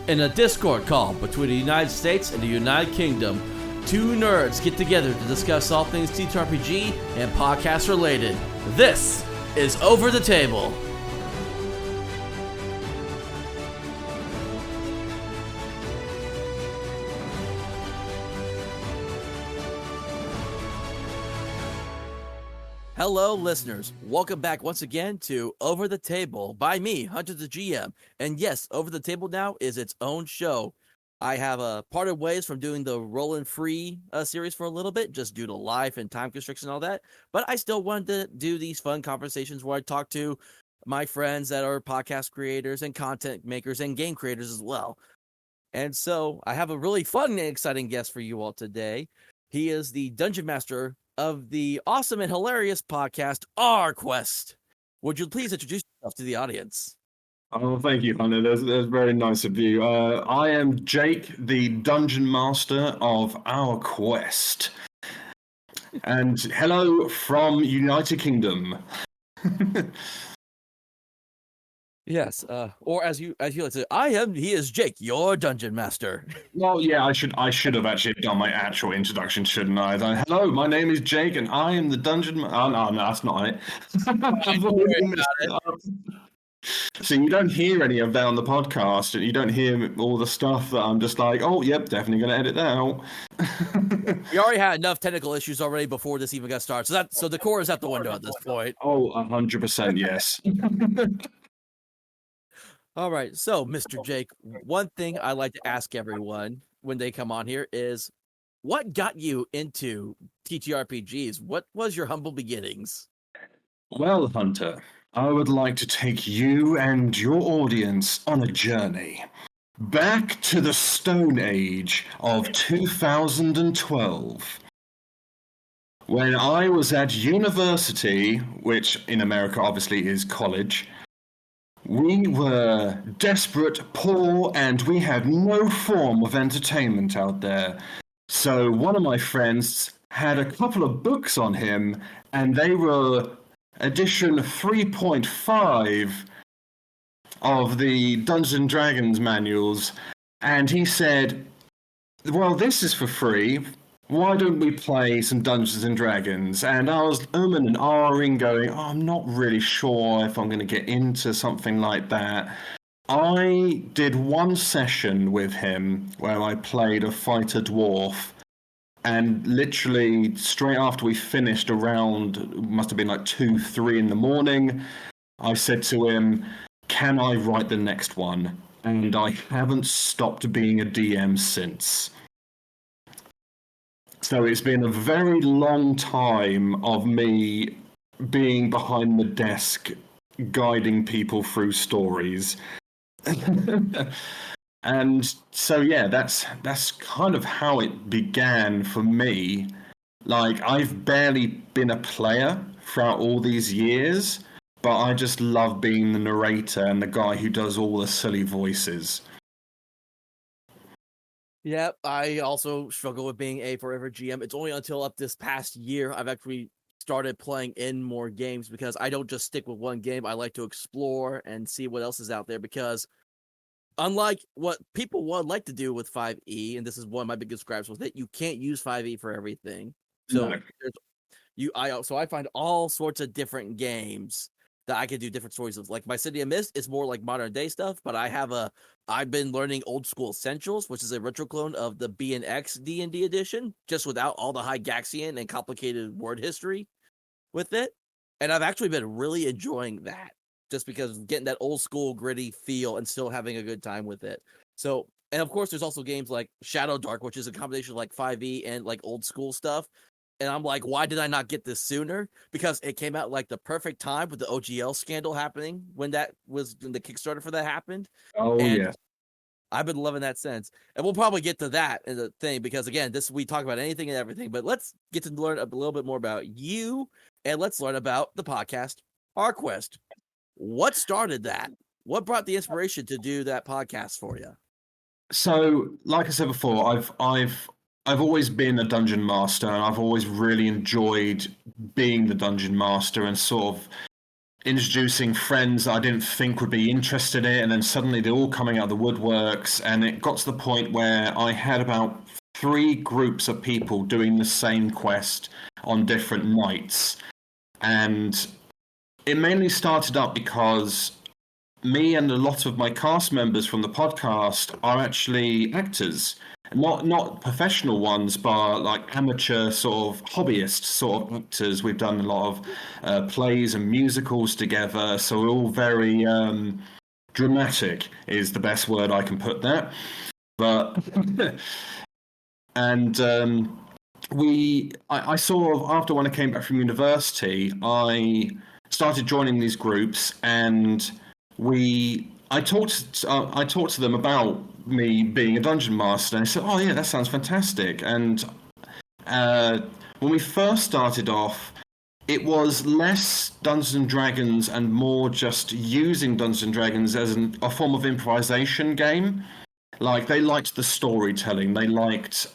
In a Discord call between the United States and the United Kingdom, two nerds get together to discuss all things TTRPG and podcast related. This is Over the Table. Hello, listeners. Welcome back once again to Over the Table by me, Hunter the GM. And yes, Over the Table now is its own show. I have parted ways from doing the Rollin' Free series for a little bit, just due to life and time constrictions and all that. But I still wanted to do these fun conversations where I talk to my friends that are podcast creators and content makers and game creators as well. And so I have a really fun and exciting guest for you all today. He is the Dungeon Master of the awesome and hilarious podcast hijinx. Would you please introduce yourself to the audience? Oh, thank you, Hunter. That's very nice of you. I am Jake, the Dungeon Master of Our Quest. And hello from United Kingdom. Yes, or as you like to say, he is Jake, your Dungeon Master. Well, yeah, I should have actually done my actual introduction, shouldn't I? Hello, my name is Jake, and I am the Dungeon. Oh no, that's not it. So you don't hear any of that on the podcast, and you don't hear all the stuff that I'm just like, oh, yep, definitely going to edit that out. We already had enough technical issues already before this even got started, so the core is out the window at this point. Oh, 100%, yes. All right, so Mr. Jake, one thing I like to ask everyone when they come on here is, what got you into TTRPGs? What was your humble beginnings? Well, Hunter, I would like to take you and your audience on a journey back to the Stone Age of 2012. When I was at university, which in America obviously is college, we were desperate, poor, and we had no form of entertainment out there. So one of my friends had a couple of books on him, and they were edition 3.5 of the Dungeons & Dragons manuals. And he said, well, this is for free. Why don't we play some Dungeons & Dragons? And I was and ahhing, going, oh, I'm not really sure if I'm going to get into something like that. I did one session with him where I played a fighter dwarf, and literally straight after we finished around, must have been like 2, 3 in the morning, I said to him, can I write the next one? And I haven't stopped being a DM since. So it's been a very long time of me being behind the desk, guiding people through stories. And so, yeah, that's kind of how it began for me. Like, I've barely been a player throughout all these years, but I just love being the narrator and the guy who does all the silly voices. Yep, I also struggle with being a forever GM. It's only until up this past year I've actually started playing in more games, because I don't just stick with one game. I like to explore and see what else is out there, because unlike what people would like to do with 5e, and this is one of my biggest gripes with it, you can't use 5e for everything. So I find all sorts of different games that I could do different stories of. Like my City of Mist is more like modern day stuff, but I've been learning Old School Essentials, which is a retro clone of the B&X D&D edition, just without all the Gygaxian and complicated word history with it. And I've actually been really enjoying that, just because of getting that old school gritty feel and still having a good time with it. So, and of course there's also games like Shadow Dark, which is a combination of like 5e and like old school stuff. And I'm like, why did I not get this sooner? Because it came out like the perfect time with the OGL scandal happening when the Kickstarter for that happened. Oh, and yeah. I've been loving that since. And we'll probably get to that in the thing, because again, we talk about anything and everything, but let's get to learn a little bit more about you, and let's learn about the podcast hijinx. What started that? What brought the inspiration to do that podcast for you? So, like I said before, I've always been a dungeon master, and I've always really enjoyed being the dungeon master and sort of introducing friends I didn't think would be interested in it, and then suddenly they're all coming out of the woodworks, and it got to the point where I had about 3 groups of people doing the same quest on different nights. And it mainly started up because me and a lot of my cast members from the podcast are actually actors. Not professional ones, but like amateur sort of hobbyist sort of actors. We've done a lot of plays and musicals together, so we're all very dramatic is the best word I can put that. But and I sort of, after when I came back from university, I started joining these groups, and I talked to them about me being a dungeon master, and I said, "Oh yeah, that sounds fantastic." And when we first started off, it was less Dungeons and Dragons and more just using Dungeons and Dragons as a form of improvisation game. Like, they liked the storytelling, they liked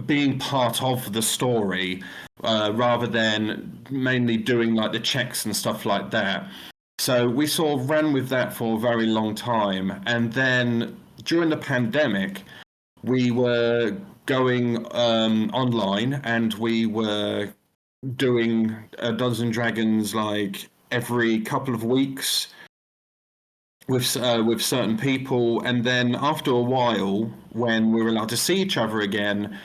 being part of the story, rather than mainly doing like the checks and stuff like that. So we sort of ran with that for a very long time, and then during the pandemic, we were going online, and we were doing Dungeons and Dragons like every couple of weeks with certain people. And then after a while, when we were allowed to see each other again,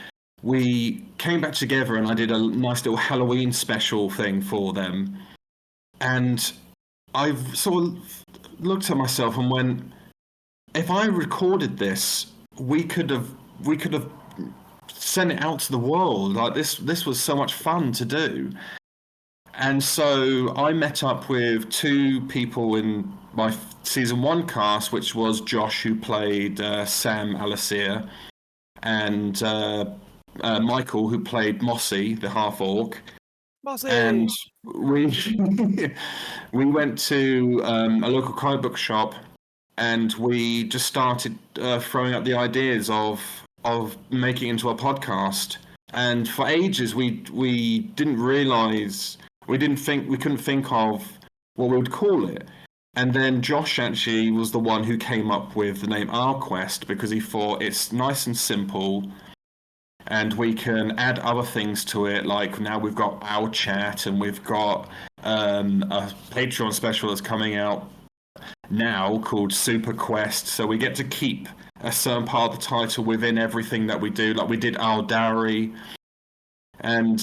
we came back together, and I did a nice little Halloween special thing for them. And I've sort of looked at myself and went, if I recorded this, we could have sent it out to the world. Like, this was so much fun to do. And so I met up with 2 people in my season 1 cast, which was Josh, who played Sam Alasir, and Michael, who played Mossy, the half-orc. Mossy! And we went to a local comic book shop, and we just started throwing up the ideas of making it into a podcast. And for ages, we didn't realize, we couldn't think of what we would call it. And then Josh actually was the one who came up with the name Our Quest, because he thought it's nice and simple, and we can add other things to it. Like, now we've got our chat, and we've got a Patreon special that's coming out now called Super Quest. So we get to keep a certain part of the title within everything that we do. Like, we did Our Dowry, and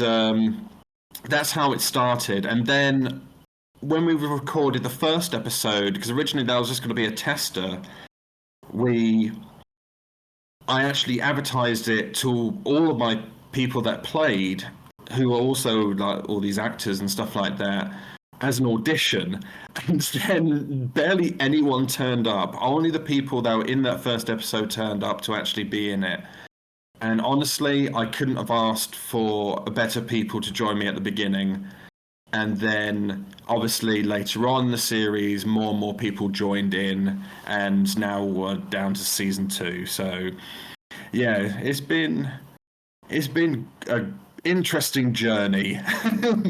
that's how it started. And then when we recorded the first episode, because originally that was just going to be a tester, I actually advertised it to all of my people that played, who are also like all these actors and stuff like that, as an audition. And then barely anyone turned up. Only the people that were in that first episode turned up to actually be in it. And honestly, I couldn't have asked for better people to join me at the beginning. And then, obviously, later on in the series, more and more people joined in, and now we're down to season 2. So, yeah, it's been an interesting journey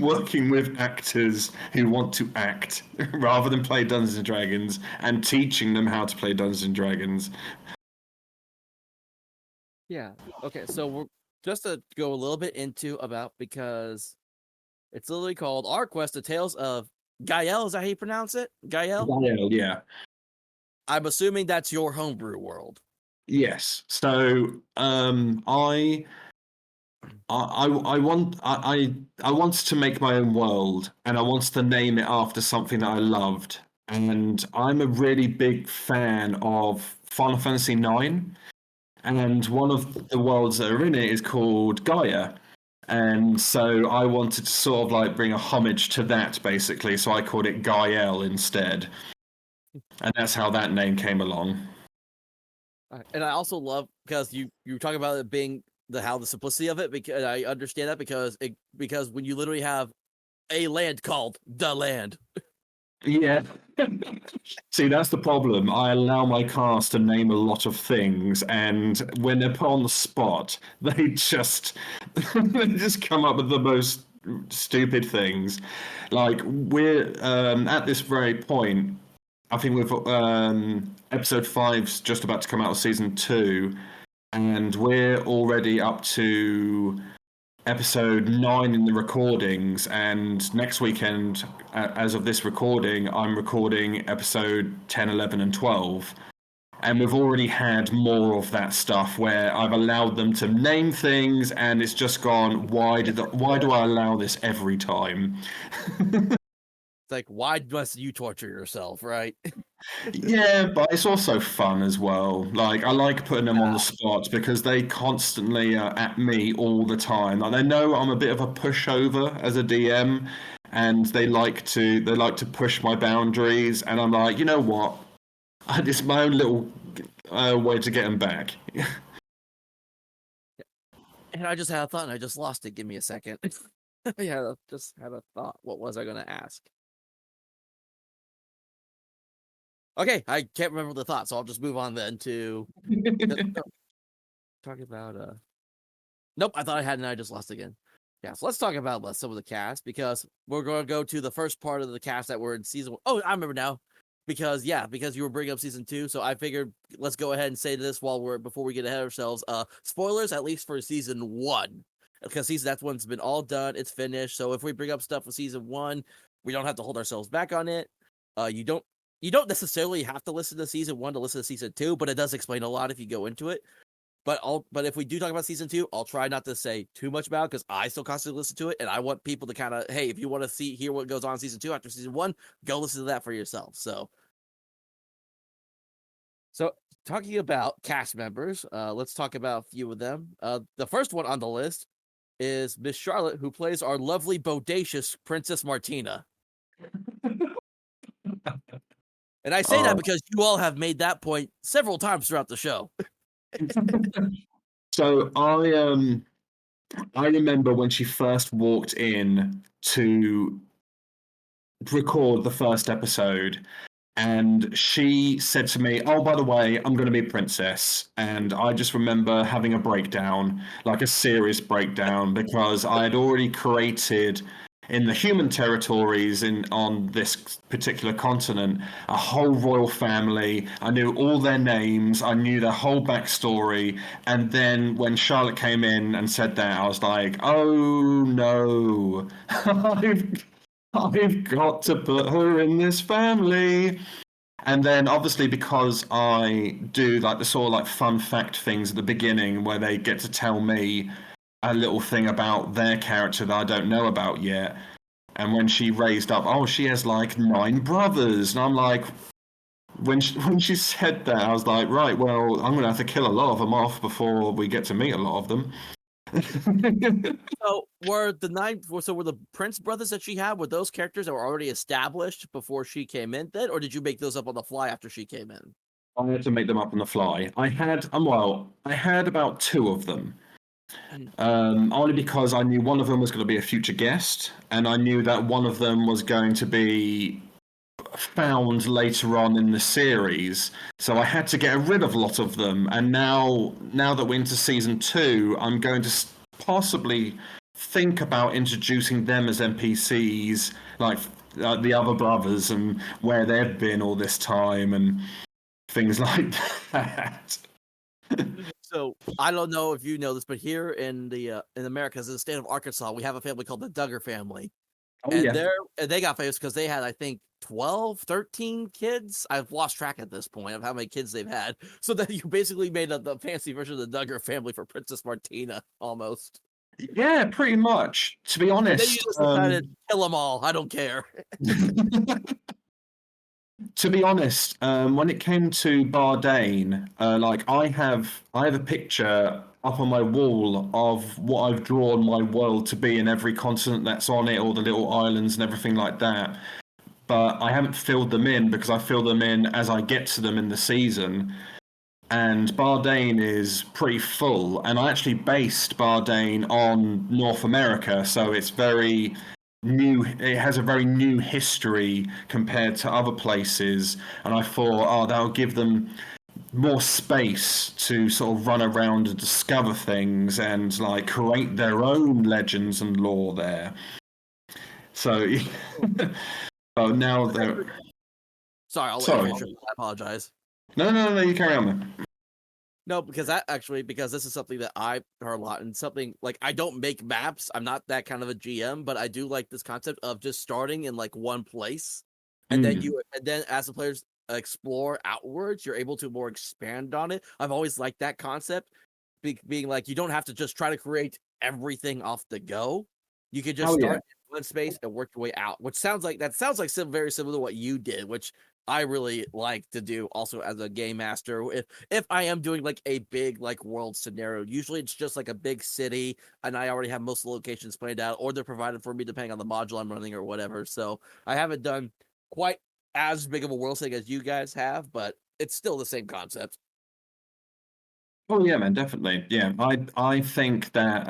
working with actors who want to act rather than play Dungeons and Dragons, and teaching them how to play Dungeons and Dragons. Yeah. Okay. So we're just to go a little bit into about, because it's literally called Our Quest: The Tales of Gael. Is that how you pronounce it? Gael? Gael, yeah. I'm assuming that's your homebrew world. Yes. So I wanted to make my own world, and I wanted to name it after something that I loved. And I'm a really big fan of Final Fantasy IX, and one of the worlds that are in it is called Gaia. And so I wanted to sort of like bring a homage to that, basically. So I called it Gael instead. And that's how that name came along. And I also love, because you talk about it being the simplicity of it, because I understand that because when you literally have a land called the land. Yeah. See, that's the problem. I allow my cast to name a lot of things, and when they're put on the spot, they just come up with the most stupid things. Like we're at this very point. I think we've episode 5's just about to come out of season 2, and we're already up to episode 9 in the recordings. And next weekend, as of this recording, I'm recording episode 10, 11, and 12. And we've already had more of that stuff where I've allowed them to name things, and it's just gone, why do I allow this every time? It's like, why must you torture yourself, right? Yeah, but it's also fun as well. Like, I like putting them on the spot because they constantly are at me all the time. Like, they know I'm a bit of a pushover as a DM, and they like to push my boundaries, and I'm like, you know what? It's my own little way to get them back. And I just had a thought and I just lost it. Give me a second. Yeah, just had a thought. What was I going to ask? Okay, I can't remember the thought, so I'll just move on then to talking about. Nope, I thought I had and I just lost again. Yeah, so let's talk about some of the cast because we're going to go to the first part of the cast that were in season 1. Oh, I remember now. Because you were bringing up season 2, so I figured let's go ahead and say this before we get ahead of ourselves. Spoilers at least for season 1, because that one's been all done, it's finished. So if we bring up stuff for season 1, we don't have to hold ourselves back on it. You don't necessarily have to listen to season 1 to listen to season 2, but it does explain a lot if you go into it. But if we do talk about season 2, I'll try not to say too much about it because I still constantly listen to it, and I want people to kind of, hey, if you want to hear what goes on in season 2 after season 1, go listen to that for yourself. So talking about cast members, let's talk about a few of them. The first one on the list is Miss Charlotte, who plays our lovely, bodacious Princess Martina. And I say that because you all have made that point several times throughout the show. So I remember when she first walked in to record the first episode, and she said to me, "Oh, by the way, I'm going to be a princess." And I just remember having a breakdown, like a serious breakdown, because I had already created in the human territories on this particular continent a whole royal family. I knew all their names, I knew their whole backstory, and then when Charlotte came in and said that, I was like, oh no, I've got to put her in this family. And then obviously because I do like the sort of like fun fact things at the beginning where they get to tell me a little thing about their character that I don't know about yet. And when she raised up, oh, she has like 9 brothers. And I'm like, when she said that, I was like, right, well, I'm going to have to kill a lot of them off before we get to meet a lot of them. So were the Prince brothers that she had, were those characters that were already established before she came in then? Or did you make those up on the fly after she came in? I had to make them up on the fly. I had about 2 of them. Only because I knew one of them was going to be a future guest, and I knew that one of them was going to be found later on in the series. So I had to get rid of a lot of them. And now that we're into season 2, I'm going to possibly think about introducing them as NPCs, like the other brothers, and where they've been all this time, and things like that. So I don't know if you know this, but here in the in America, in the state of Arkansas, we have a family called the Duggar family. Oh, and yeah. they got famous because they had, I think, 12, 13 kids. I've lost track at this point of how many kids they've had. So that you basically made the fancy version of the Duggar family for Princess Martina, almost. Yeah, pretty much. To be honest, And then you just decided to kill them all. I don't care. To be honest, when it came to Bardane, like I have a picture up on my wall of what I've drawn my world to be in every continent that's on it, all the little islands and everything like that. But I haven't filled them in because I fill them in as I get to them in the season. And Bardane is pretty full, and I actually based Bardane on North America, so it's very new. It has a very new history compared to other places, and I thought, oh, that'll give them more space to sort of run around and discover things and like create their own legends and lore there. So, oh, now they're. Sorry, I'll let Sorry. you finish. I apologize. No, you carry on, man. No, because this is something that I heard a lot, and something like I don't make maps. I'm not that kind of a GM, but I do like this concept of just starting in like one place, and then as the players explore outwards, you're able to more expand on it. I've always liked that concept, being like you don't have to just try to create everything off the go. You could just start in one space and work your way out, which sounds like very similar to what you did, which I really like to do also as a game master. If I am doing like a big like world scenario, usually it's just like a big city and I already have most of the locations planned out, or they're provided for me depending on the module I'm running or whatever. So I haven't done quite as big of a world setting as you guys have, but it's still the same concept. Oh yeah, man, definitely. Yeah, I think that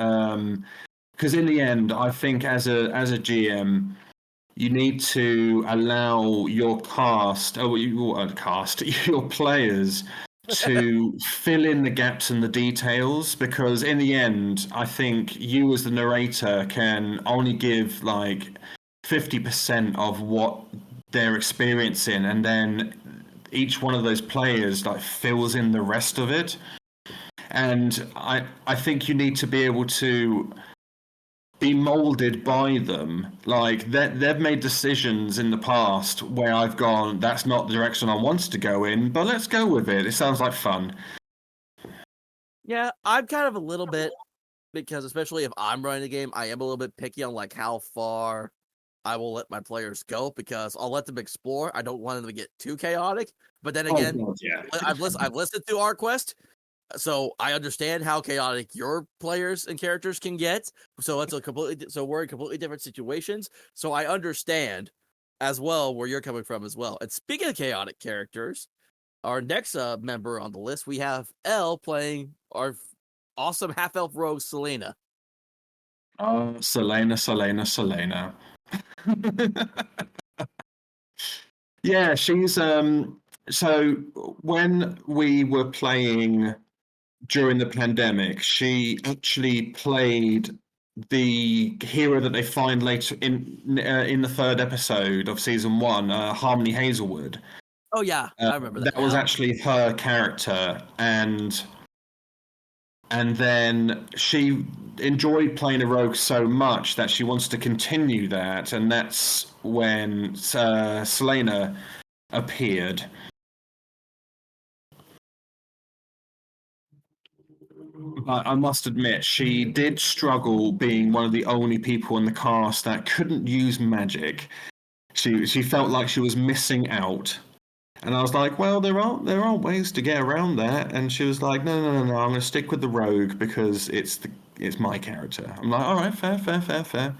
because in the end, I think as a GM, you need to allow your your players to fill in the gaps and the details, because in the end, I think you as the narrator can only give like 50% of what they're experiencing, and then each one of those players like fills in the rest of it. And I think you need to be able to be molded by them. Like they've made decisions in the past where I've gone, that's not the direction I wanted to go in, but let's go with it. It sounds like fun. Yeah, I'm kind of a little bit, because especially if I'm running the game, I am a little bit picky on like how far I will let my players go, because I'll let them explore. I don't want them to get too chaotic. But then again, God, yeah. I've listened to our quest, so I understand how chaotic your players and characters can get. So we're in completely different situations. So I understand as well where you're coming from as well. And speaking of chaotic characters, our next member on the list, we have Elle playing our awesome half-elf rogue Selena. Selena. Yeah, she's so when we were playing during the pandemic, she actually played the hero that they find later in the third episode of season 1, Harmony Hazelwood. Oh yeah, I remember that. That was actually her character, and then she enjoyed playing a rogue so much that she wants to continue that, and that's when Selena appeared. But I must admit, she did struggle being one of the only people in the cast that couldn't use magic. She felt like she was missing out. And I was like, well, there are ways to get around that. And she was like, no, I'm going to stick with the rogue because it's my character. I'm like, all right, fair.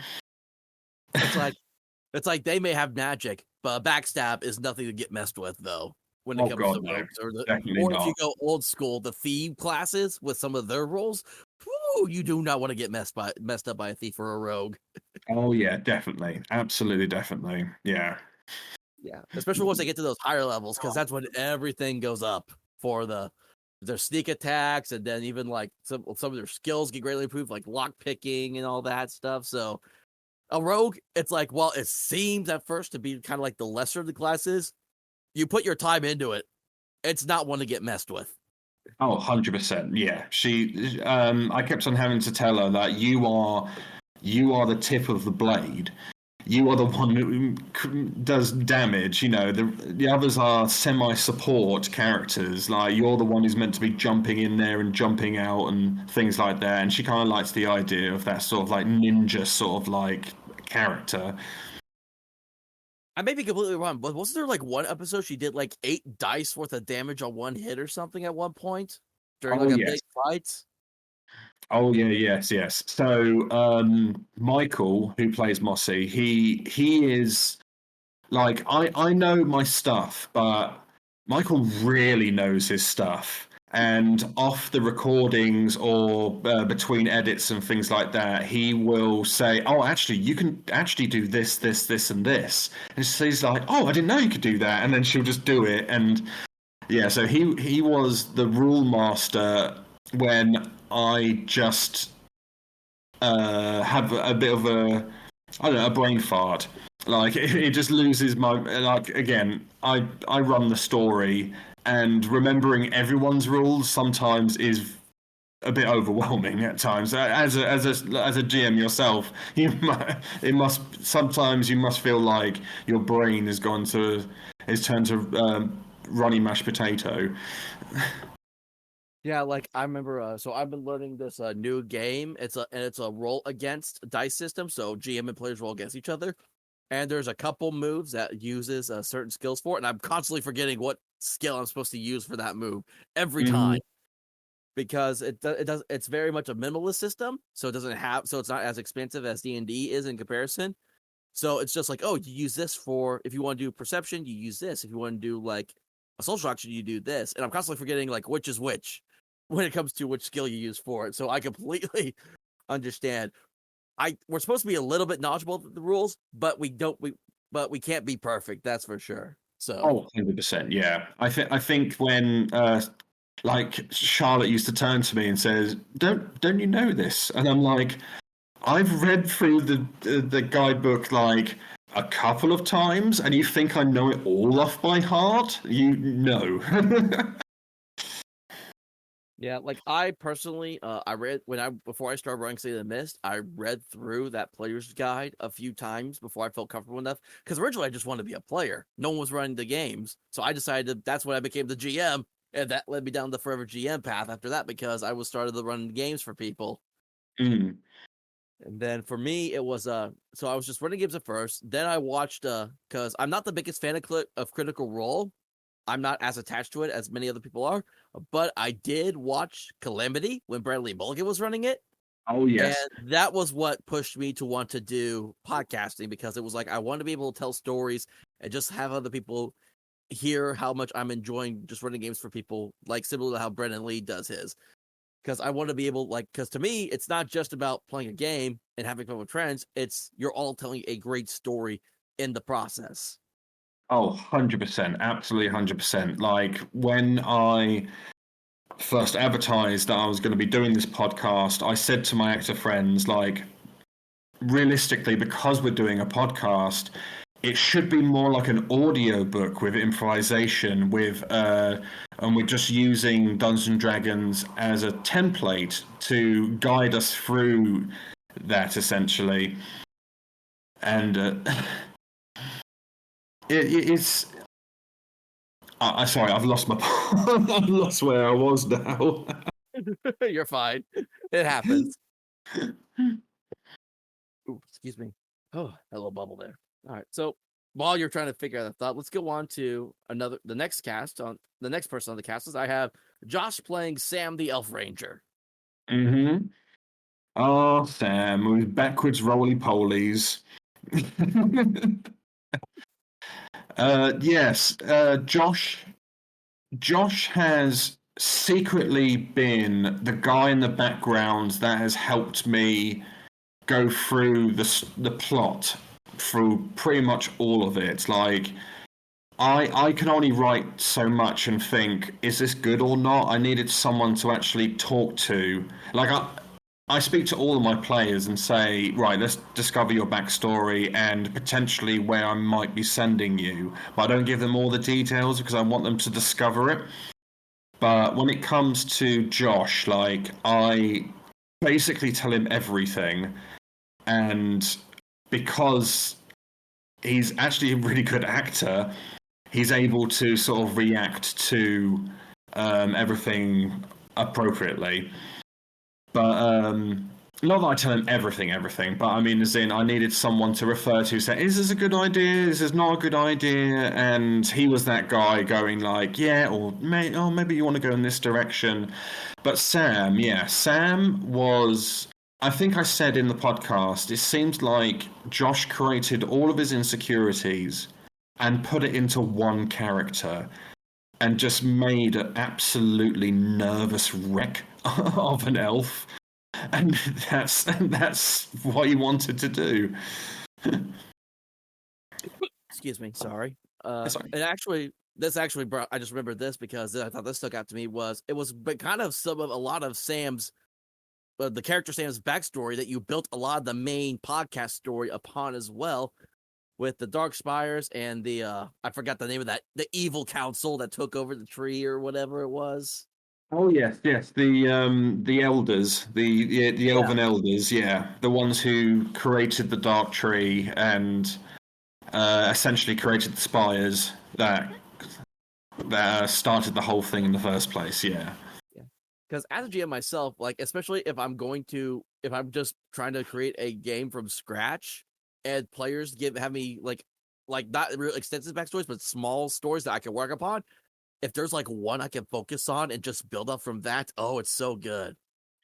It's like they may have magic, but backstab is nothing to get messed with, though. When it comes to rogues, or if you go old school, the thief classes with some of their roles, you do not want to get messed up by a thief or a rogue. Oh yeah, definitely, absolutely, definitely, yeah. Yeah, especially once they get to those higher levels, because that's when everything goes up for their sneak attacks, and then even like some of their skills get greatly improved, like lock picking and all that stuff. So a rogue, it's like, well, it seems at first to be kind of like the lesser of the classes. You put your time into it, it's not one to get messed with. Oh, 100%. Yeah. I kept on having to tell her that you are the tip of the blade. You are the one who does damage. You know, the others are semi-support characters. Like, you're the one who's meant to be jumping in there and jumping out and things like that. And she kind of likes the idea of that sort of like ninja sort of like character. I may be completely wrong, but wasn't there like one episode she did like 8 dice worth of damage on one hit or something at one point during like a big fight? Oh yeah, yes. So Michael, who plays Mossy, he is like I know my stuff, but Michael really knows his stuff. And off the recordings or between edits and things like that, he will say, "Oh, actually, you can actually do this, and this." And so he's like, "Oh, I didn't know you could do that." And then she'll just do it, and Yeah, so he was the rule master when I just have a bit of I don't know, a brain fart. Like it just loses my like again. I run the story, and remembering everyone's rules sometimes is a bit overwhelming at times. As a GM yourself, it must sometimes you must feel like your brain is turned to runny mashed potato. Yeah, like I remember. So I've been learning this new game. It's a roll against dice system. So GM and players roll against each other, and there's a couple moves that uses certain skills for it, and I'm constantly forgetting what skill I'm supposed to use for that move every Mm, time because it's very much a minimalist system. So it doesn't have so it's not as expensive as D&D is in comparison. So it's just like, oh, you use this for if you want to do perception, you use this. If you want to do like a social action, you do this. And I'm constantly forgetting like which is which when it comes to which skill you use for it. So I completely understand. We're supposed to be a little bit knowledgeable of the rules, but we can't be perfect, that's for sure. So 100%, yeah. I think when like Charlotte used to turn to me and says, "Don't you know this?" And I'm like, I've read through the guidebook like a couple of times, and you think I know it all off by heart? You know. yeah, like I personally, I read before I started running City of the Mist, I read through that player's guide a few times before I felt comfortable enough. Because originally I just wanted to be a player. No one was running the games, so I decided that's when I became the GM, and that led me down the forever GM path after that because I was started to run games for people. Mm. And then for me, it was so I was just running games at first. Then I watched because I'm not the biggest fan of Critical Role. I'm not as attached to it as many other people are, but I did watch Calamity when Bradley Mulligan was running it. Oh And yes. that was what pushed me to want to do podcasting because it was like I want to be able to tell stories and just have other people hear how much I'm enjoying just running games for people, like similar to how Brennan Lee does his. Because I want to be able, like, because to me, it's not just about playing a game and having fun with friends. It's you're all telling a great story in the process. Oh, 100%. Absolutely 100%. Like when I first advertised that I was going to be doing this podcast, I said to my actor friends, like, realistically, because we're doing a podcast, it should be more like an audio book with improvisation, and we're just using Dungeons and Dragons as a template to guide us through that, essentially. And it's. Sorry, I've lost my. I've lost where I was now. You're fine. It happens. Ooh, excuse me. Oh, that little bubble there. All right. So while you're trying to figure out that thought, let's go on to the next cast. On the next person on the cast is I have Josh playing Sam the Elf Ranger. Mm-hmm. Oh, Sam with backwards roly polies. Yes, Josh. Josh has secretly been the guy in the background that has helped me go through the plot through pretty much all of it. Like I can only write so much and think, is this good or not? I needed someone to actually talk to. Like I speak to all of my players and say, right, let's discover your backstory and potentially where I might be sending you. But I don't give them all the details because I want them to discover it. But when it comes to Josh, like I basically tell him everything, and because he's actually a really good actor, he's able to sort of react to everything appropriately. But not that I tell him everything, but I mean, as in, I needed someone to refer to, say, is this a good idea? Is this not a good idea? And he was that guy going like, yeah, or maybe you want to go in this direction. But Sam, yeah, Sam was. I think I said in the podcast, it seems like Josh created all of his insecurities and put it into one character and just made an absolutely nervous wreck of an elf. And that's what he wanted to do. Excuse me, sorry. Sorry. And actually, this actually brought. I just remembered this because I thought this stuck out to me it was but kind of a lot of Sam's the character Sam's backstory that you built a lot of the main podcast story upon as well, with the Dark Spires and the I forgot the name of that, the evil council that took over the tree or whatever it was. Oh yes, yes. The elders, the elven elders, yeah, the ones who created the dark tree and essentially created the spires that started the whole thing in the first place. Yeah. Because as a GM myself, like especially if I'm just trying to create a game from scratch, and players have me like not real extensive backstories, but small stories that I can work upon. If there's like one I can focus on and just build up from that, oh, it's so good.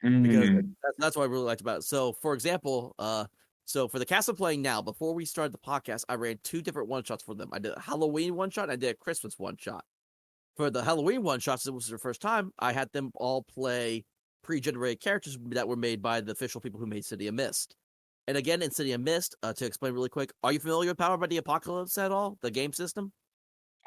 Because that's what I really liked about it. So, for example, so for the cast I'm playing now, before we started the podcast, I ran 2 different one shots for them. I did a Halloween one shot, and I did a Christmas one shot. For the Halloween one shots, it was their first time. I had them all play pre-generated characters that were made by the official people who made City of Mist. And again, in City of Mist, to explain really quick, are you familiar with Powered by the Apocalypse at all? The game system?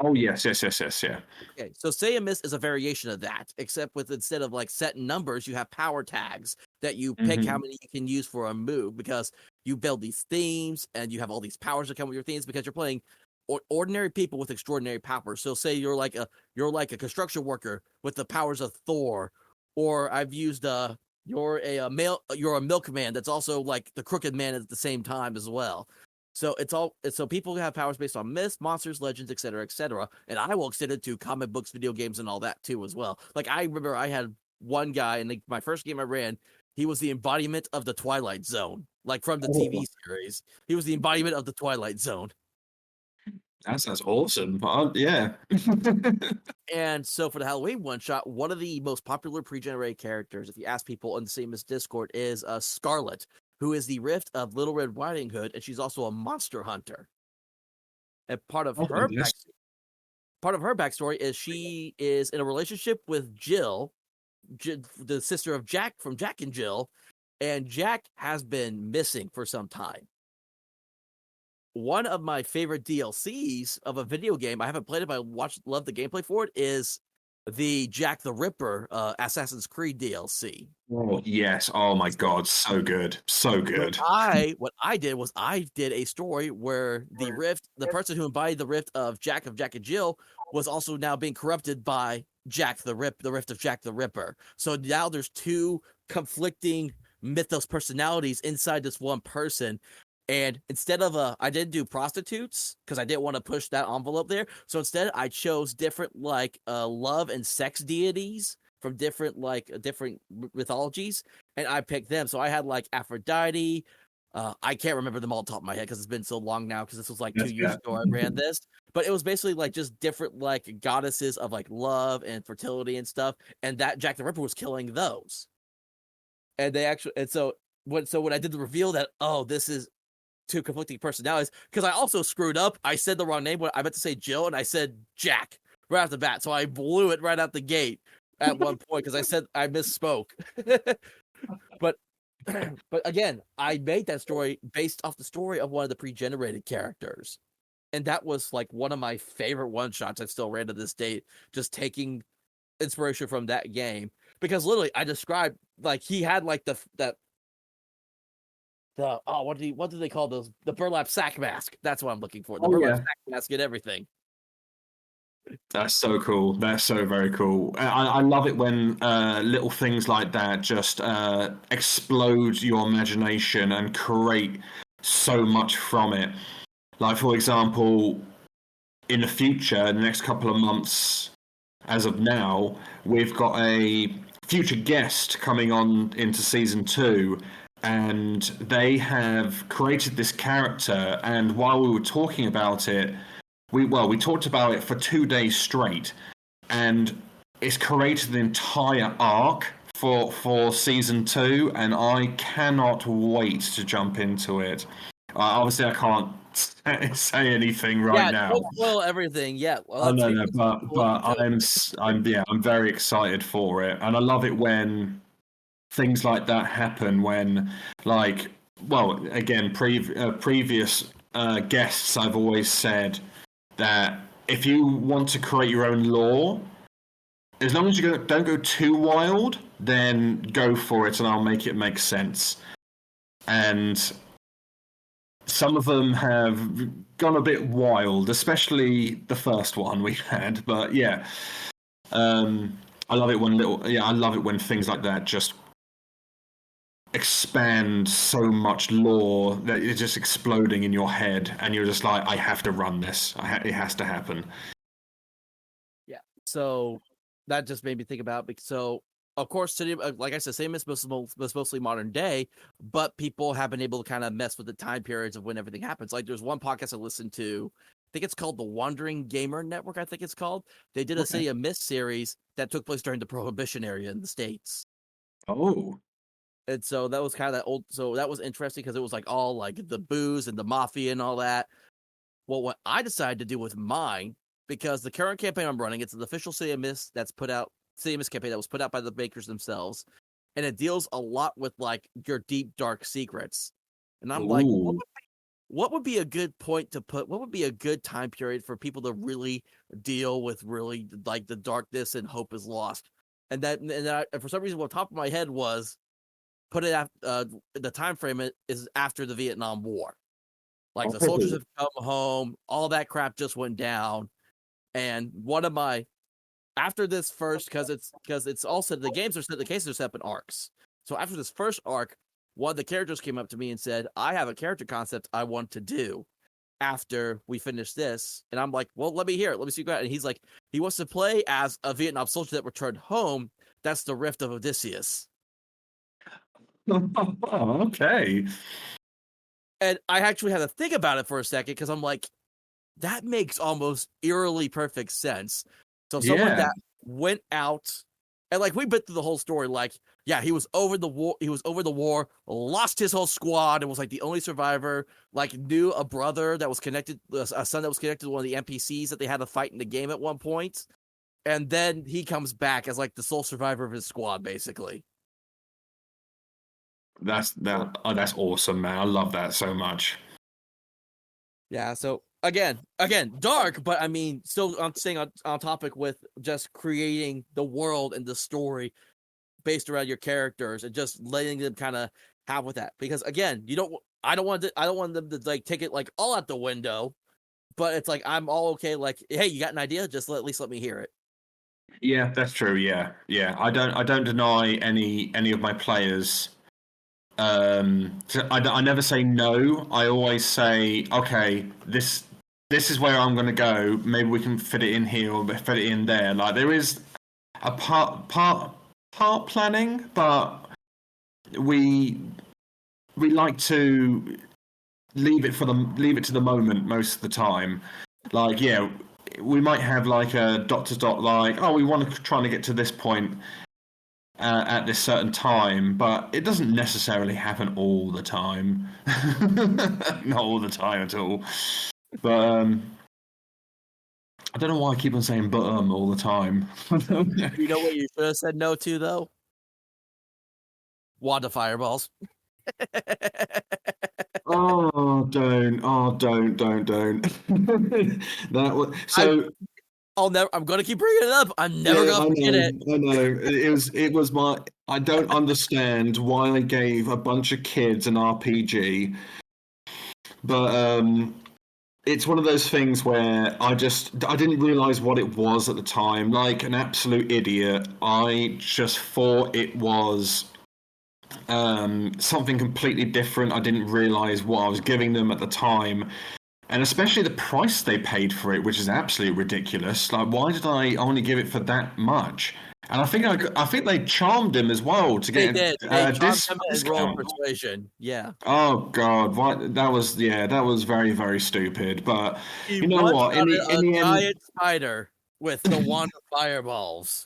Oh yes, yeah. Okay, so City of Mist is a variation of that, except with instead of like set numbers, you have power tags that you pick how many you can use for a move, because you build these themes and you have all these powers that come with your themes because you're playing ordinary people with extraordinary powers. So say you're like a construction worker with the powers of Thor, or I've used you're a milkman that's also like the crooked man at the same time as well. So so people have powers based on myths, monsters, legends, etc., etc. And I will extend it to comic books, video games, and all that too as well. Like I remember I had one guy in my first game I ran. He was the embodiment of the Twilight Zone, like from the TV series. He was the embodiment of the Twilight Zone. That sounds awesome. Yeah. And so for the Halloween one shot, one of the most popular pre-generated characters, if you ask people in the same as Discord, is Scarlet, who is the Rift of Little Red Riding Hood, and she's also a monster hunter. And part of her backstory is she is in a relationship with Jill, the sister of Jack from Jack and Jill, and Jack has been missing for some time. One of my favorite DLCs of a video game, I haven't played it, but I love the gameplay for it, is the Jack the Ripper Assassin's Creed DLC. Oh yes! Oh my God! So good, so good. What I did was I did a story where the person who embodied the Rift of Jack and Jill, was also now being corrupted by the Rift of Jack the Ripper. So now there's 2 conflicting mythos personalities inside this one person. And instead of I didn't do prostitutes because I didn't want to push that envelope there. So instead, I chose different love and sex deities from different mythologies, and I picked them. So I had like Aphrodite. I can't remember them all off the top of my head because it's been so long now. Because this was like 2 years ago I ran this, but it was basically like just different like goddesses of like love and fertility and stuff. And that Jack the Ripper was killing those. And so when I did the reveal that this is 2 conflicting personalities, because I also screwed up. I said the wrong name. I meant to say Jill, and I said Jack right off the bat. So I blew it right out the gate at one point because I misspoke. but again, I made that story based off the story of one of the pre-generated characters, and that was like one of my favorite one shots I still ran to this date. Just taking inspiration from that game, because literally I described like he had like what do they call those? The burlap sack mask. That's what I'm looking for. The burlap sack mask and everything. That's so cool. That's so very cool. I love it when little things like that just explode your imagination and create so much from it. Like, for example, in the future, in the next couple of months, as of now, we've got a future guest coming on into season 2. And they have created this character, and while we were talking about it, we talked about it for 2 days straight, and it's created an entire arc for season 2, and I cannot wait to jump into it. Obviously, I can't say anything right now. Don't spoil everything yet. Well, no, but I'm very excited for it, and I love it when things like that happen when, previous guests, I've always said that if you want to create your own lore, as long as you don't go too wild, then go for it, and I'll make it make sense. And some of them have gone a bit wild, especially the first one we had. But yeah, I love it when things like that just expand so much lore that it's just exploding in your head, and you're just like, I have to run this. It has to happen. Yeah. So that just made me think about. So of course, City, like I said, City Mist was mostly modern day, but people have been able to kind of mess with the time periods of when everything happens. Like there's one podcast I listened to, I think it's called the Wandering Gamer Network, I think it's called. They did a City of Mist series that took place during the Prohibition era in the States. Oh. And so that was kind of that old, so that was interesting because it was like all like the booze and the mafia and all that. Well, what I decided to do with mine, because the current campaign I'm running, it's an official City of Mist that's put out, City of Mist campaign that was put out by the makers themselves, and it deals a lot with like your deep dark secrets. And I'm like, what would be a good point to put? What would be a good time period for people to really deal with really like the darkness and hope is lost? And for some reason, what top of my head was put it after the time frame is after the Vietnam War. Like the soldiers have come home, all that crap just went down, and one of my after this first, because it's also the games are set, the cases are set up in arcs. So after this first arc, one of the characters came up to me and said, I have a character concept I want to do after we finish this. And I'm like, well, let me hear it. Let me see what you got. And he's like, he wants to play as a Vietnam soldier that returned home. That's the Rift of Odysseus. Okay. And I actually had to think about it for a second because I'm like, that makes almost eerily perfect sense. So someone that went out and like we've been through the whole story, like, yeah, he was over the war, lost his whole squad, and was like the only survivor, like knew a brother that was connected, a son that was connected to one of the NPCs that they had to fight in the game at one point. And then he comes back as like the sole survivor of his squad, basically. That's awesome, man. I love that so much. Yeah, so again, dark, but I mean, still I'm staying on topic with just creating the world and the story based around your characters and just letting them kind of have with that. Because again, I don't want them to like take it like all out the window, but it's like I'm all okay. Like, hey, you got an idea? Just at least let me hear it. Yeah, that's true. Yeah. I don't deny any of my players. So I never say no. I always say, okay, this is where I'm going to go. Maybe we can fit it in here or fit it in there. Like there is a part planning, but we like to leave it to the moment most of the time. Like, yeah, we might have like a dot, like, oh, we want to try to get to this point at this certain time, but it doesn't necessarily happen all the time. Not all the time at all. But I don't know why I keep on saying but all the time. You know what you should have said no to though? Wand of Fireballs. don't. That was so. I'm gonna keep bringing it up. I'm never gonna forget it. I know. It was my. I don't understand why I gave a bunch of kids an RPG, but it's one of those things where I didn't realize what it was at the time. Like an absolute idiot, I just thought it was something completely different. I didn't realize what I was giving them at the time. And especially the price they paid for it, which is absolutely ridiculous. Like, why did I only give it for that much? And I think they charmed him as well to get a discount. Persuasion. Yeah. Oh God, what that was very, very stupid. But you know what? In the giant spider with the wand of fireballs.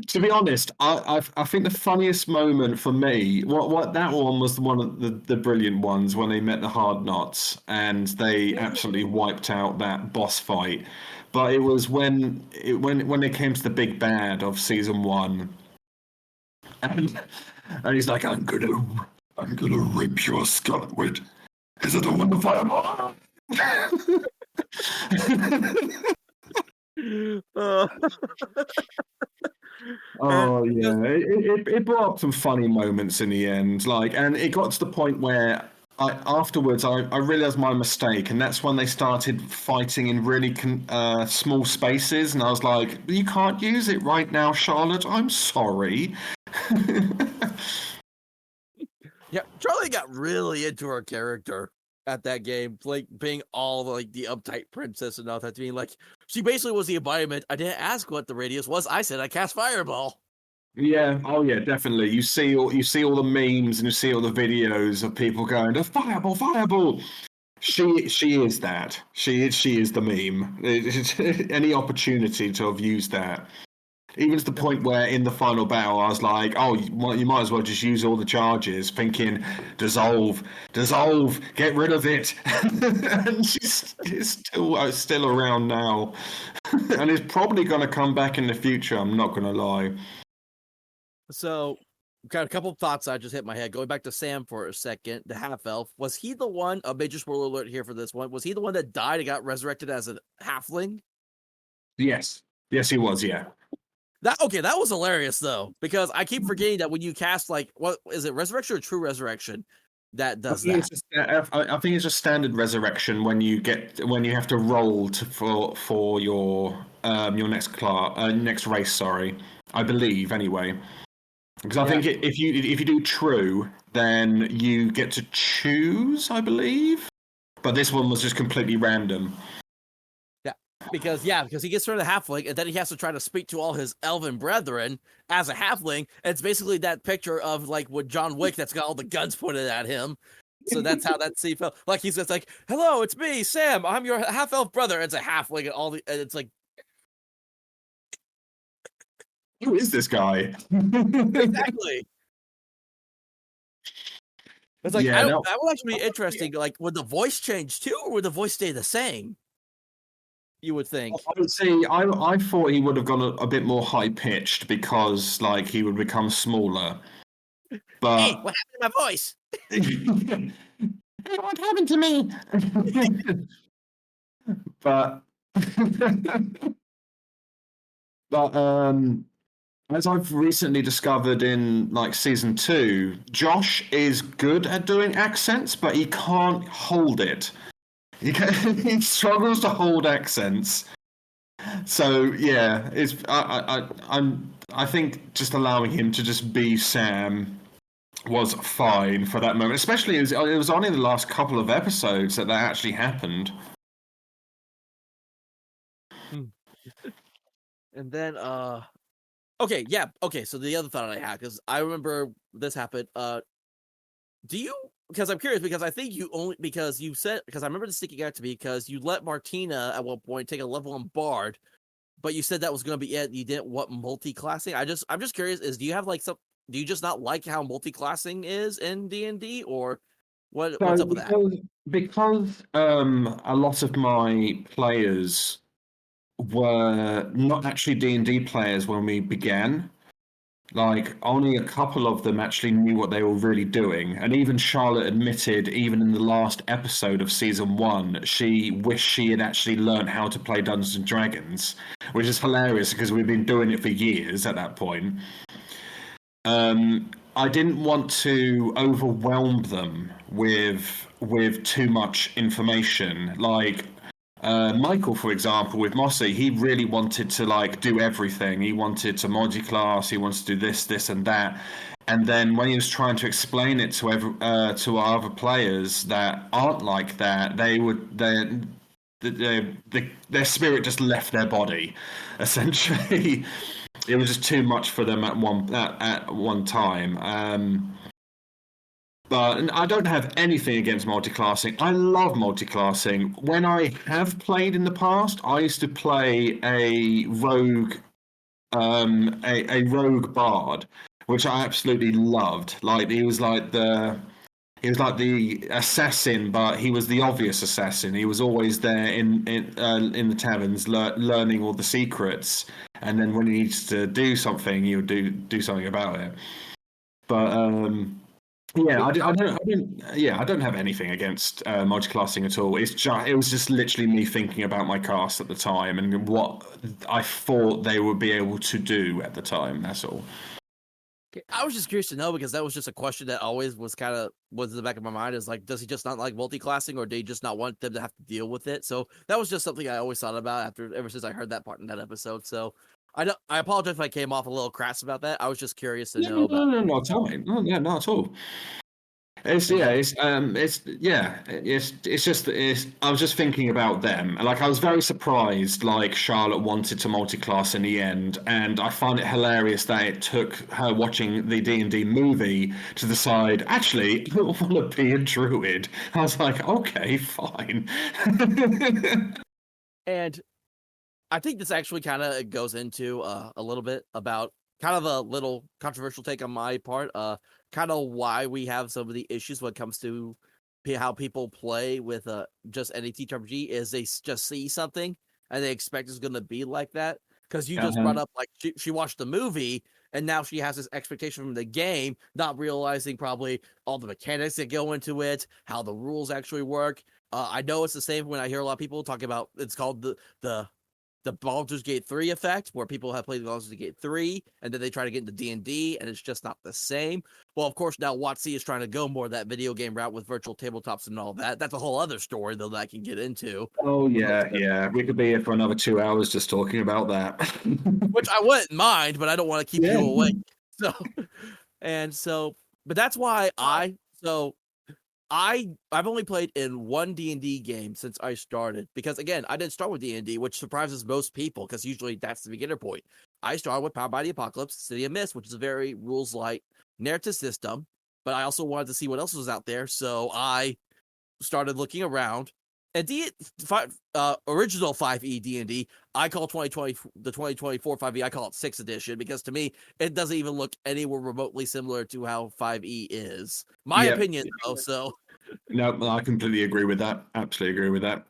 To be honest, I think the funniest moment for me, what that one was one of the brilliant ones when they met the Hard Knots and they absolutely wiped out that boss fight. But it was when they came to the big bad of season 1, and he's like, I'm gonna rip your skull with. Is it a wonderful fireball? Uh, Oh yeah, it brought up some funny moments in the end, like, and it got to the point where I realized my mistake, and that's when they started fighting in really small spaces, and I was like, you can't use it right now, Charlotte. I'm sorry. yeah, Charlie got really into her character at that game, like being all like the uptight princess and all that. Being like, she basically was the embodiment. I didn't ask what the radius was. I said I cast fireball. Yeah, oh yeah, definitely. You see all the memes and you see all the videos of people going, "The fireball, fireball." She is that. She is the meme. Any opportunity to have used that. Even to the point where in the final battle, I was like, "Oh, you might as well just use all the charges," thinking, "Dissolve, dissolve, get rid of it." And she's still around now, and is probably going to come back in the future. I'm not going to lie. So, got a couple of thoughts I just hit my head. Going back to Sam for a second, the half elf. Was he the one? A major spoiler alert here for this one. Was he the one that died and got resurrected as a halfling? Yes, yes, he was. Yeah. That was hilarious though, because I keep forgetting that when you cast like what is it, resurrection or true resurrection, that does that. I think it's a standard resurrection when you have to roll for your next race. Sorry, I believe anyway. Because I think if you do true, then you get to choose, I believe. But this one was just completely random. Because he gets rid of the halfling, and then he has to try to speak to all his elven brethren as a halfling. And it's basically that picture of like with John Wick that's got all the guns pointed at him. So that's how that scene felt. Like he's just like, "Hello, it's me, Sam. I'm your half elf brother." And it's a halfling, and it's like, who is this guy? exactly. It's like that would actually be interesting. Like, would the voice change too, or would the voice stay the same? You would think. I would say I thought he would have gone a bit more high pitched because like he would become smaller. But hey, what happened to my voice? What happened to me? but as I've recently discovered in like season 2, Josh is good at doing accents, but he can't hold it. He struggles to hold accents. So yeah, I think just allowing him to just be Sam was fine for that moment. Especially it was only the last couple of episodes that actually happened. And then okay, so the other thought I had, because I remember this happened, do you, because I'm curious, because I think you only, because you said, because I remember this sticking out to me, because you let Martina at one point take a level on Bard, but you said that was going to be it. You didn't want multi-classing. I'm just curious, do you have like do you just not like how multi-classing is in D&D, or what's up with that? Because a lot of my players were not actually D&D players when we began. Like, only a couple of them actually knew what they were really doing. And even Charlotte admitted, even in the last episode of season 1, she wished she had actually learned how to play Dungeons and Dragons, which is hilarious because we've been doing it for years at that point. I didn't want to overwhelm them with too much information. Like, Michael, for example, with Mossy, he really wanted to like do everything. He wanted to multi-class. He wants to do this and that. And then when he was trying to explain it to our other players that aren't like that, their spirit just left their body. Essentially, it was just too much for them at one time. But I don't have anything against multiclassing. I love multiclassing. When I have played in the past, I used to play a rogue, a rogue bard, which I absolutely loved. Like he was like the assassin, but he was the obvious assassin. He was always there in the taverns, learning all the secrets, and then when he needs to do something, he would do something about it. But Yeah, I don't have anything against multiclassing at all. It was just literally me thinking about my cast at the time and what I thought they would be able to do at the time. That's all. I was just curious to know because that was just a question that always was in the back of my mind is like, does he just not like multi-classing or do he just not want them to have to deal with it? So that was just something I always thought about ever since I heard that part in that episode. So I apologize if I came off a little crass about that. I was just curious to No, know no, no, about. no, not at all. No, yeah, not at all. And then It's just I was just thinking about them. Like I was very surprised. Like Charlotte wanted to multi-class in the end, and I find it hilarious that it took her watching the D&D movie to decide. Actually, I want to be a druid. I was like, okay, fine. and I think this actually kind of goes into a little bit about kind of a little controversial take on my part. Kind of why we have some of the issues when it comes to how people play with just any TTRPG is they just see something and they expect it's going to be like that. Because you just brought up like she watched the movie and now she has this expectation from the game, not realizing probably all the mechanics that go into it, how the rules actually work. I know it's the same when I hear a lot of people talk about it's called the Baldur's Gate 3 effect, where people have played Baldur's Gate 3, and then they try to get into D&D, and it's just not the same. Well, of course, now WotC is trying to go more that video game route with virtual tabletops and all that. That's a whole other story, though, that I can get into. Oh yeah, yeah. We could be here for another 2 hours just talking about that. Which I wouldn't mind, but I don't want to keep Yeah. you awake. But that's why I've only played in one D&D game since I started because again I didn't start with D&D, which surprises most people because usually that's the beginner point. I started with Powered by the Apocalypse, City of Mist, which is a very rules light narrative system, but I also wanted to see what else was out there, so I started looking around. And original 5e D&D, I call 2020 the 2024 5e. I call it 6th edition because to me it doesn't even look anywhere remotely similar to how 5e is. My opinion, though. So no, I completely agree with that. Absolutely agree with that.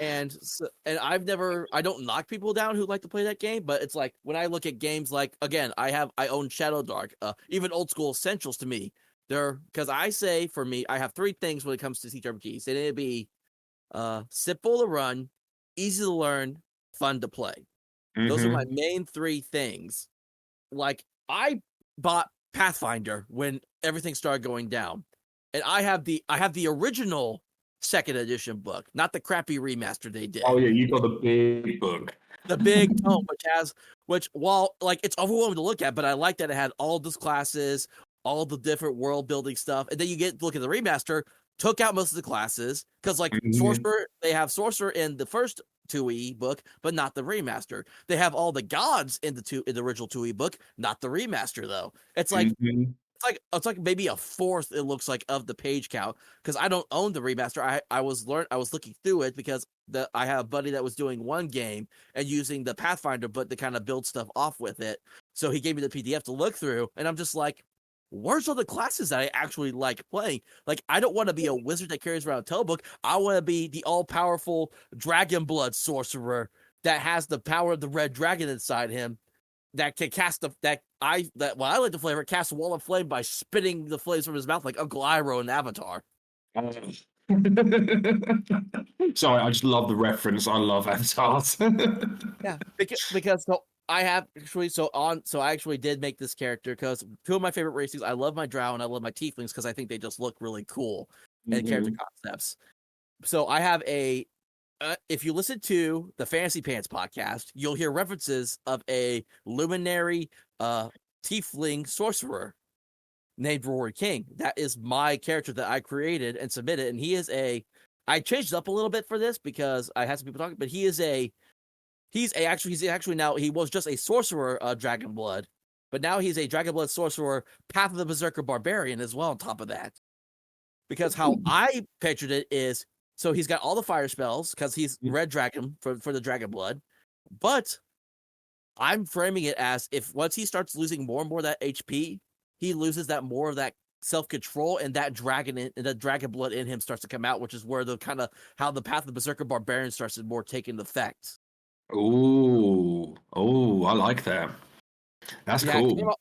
and I don't knock people down who like to play that game, but it's like when I look at games like again, I own Shadowdark, even old school essentials to me. Because I say for me, I have three things when it comes to TTRPGs. It'd be simple to run, easy to learn, fun to play. Those are my main three things. Like I bought Pathfinder when everything started going down, and I have the original 2nd edition book, not the crappy remaster they did. Oh yeah, you got the big book, the big tome, which while like it's overwhelming to look at, but I like that it had all those classes, all the different world building stuff, and then you get to look at the remaster. Took out most of the classes because, like Sorcerer, they have Sorcerer in the first 2e book, but not the remaster. They have all the gods in the original 2e book, not the remaster though. It's like it's like maybe a fourth. It looks like of the page count because I don't own the remaster. I was looking through it because I have a buddy that was doing one game and using the Pathfinder book to kind of build stuff off with it. So he gave me the PDF to look through, and I'm just like, where's all the classes that I actually like playing? Like, I don't want to be a wizard that carries around a telebook. I want to be the all-powerful dragon blood sorcerer that has the power of the red dragon inside him that can cast what I like to flavor, cast a wall of flame by spitting the flames from his mouth like Uncle Iroh in Avatar. Sorry, I just love the reference. I love avatars. Yeah, because I actually did make this character because two of my favorite races. I love my drow and I love my tieflings because I think they just look really cool and character concepts. So I have if you listen to the Fantasy Pants podcast, you'll hear references of a luminary tiefling sorcerer named Rory King. That is my character that I created and submitted, and he is I changed it up a little bit for this because I had some people talking, but he's actually now he was just a sorcerer dragon blood, but now he's a dragon blood sorcerer, Path of the Berserker barbarian as well on top of that. Because how I pictured it is so he's got all the fire spells because he's red dragon for the dragon blood, but I'm framing it as if once he starts losing more and more of that HP, he loses that more of that self-control and that dragon blood in him starts to come out, which is where the kind of how the Path of the Berserker barbarian starts to more taking effect. Oh, I like that. That's cool.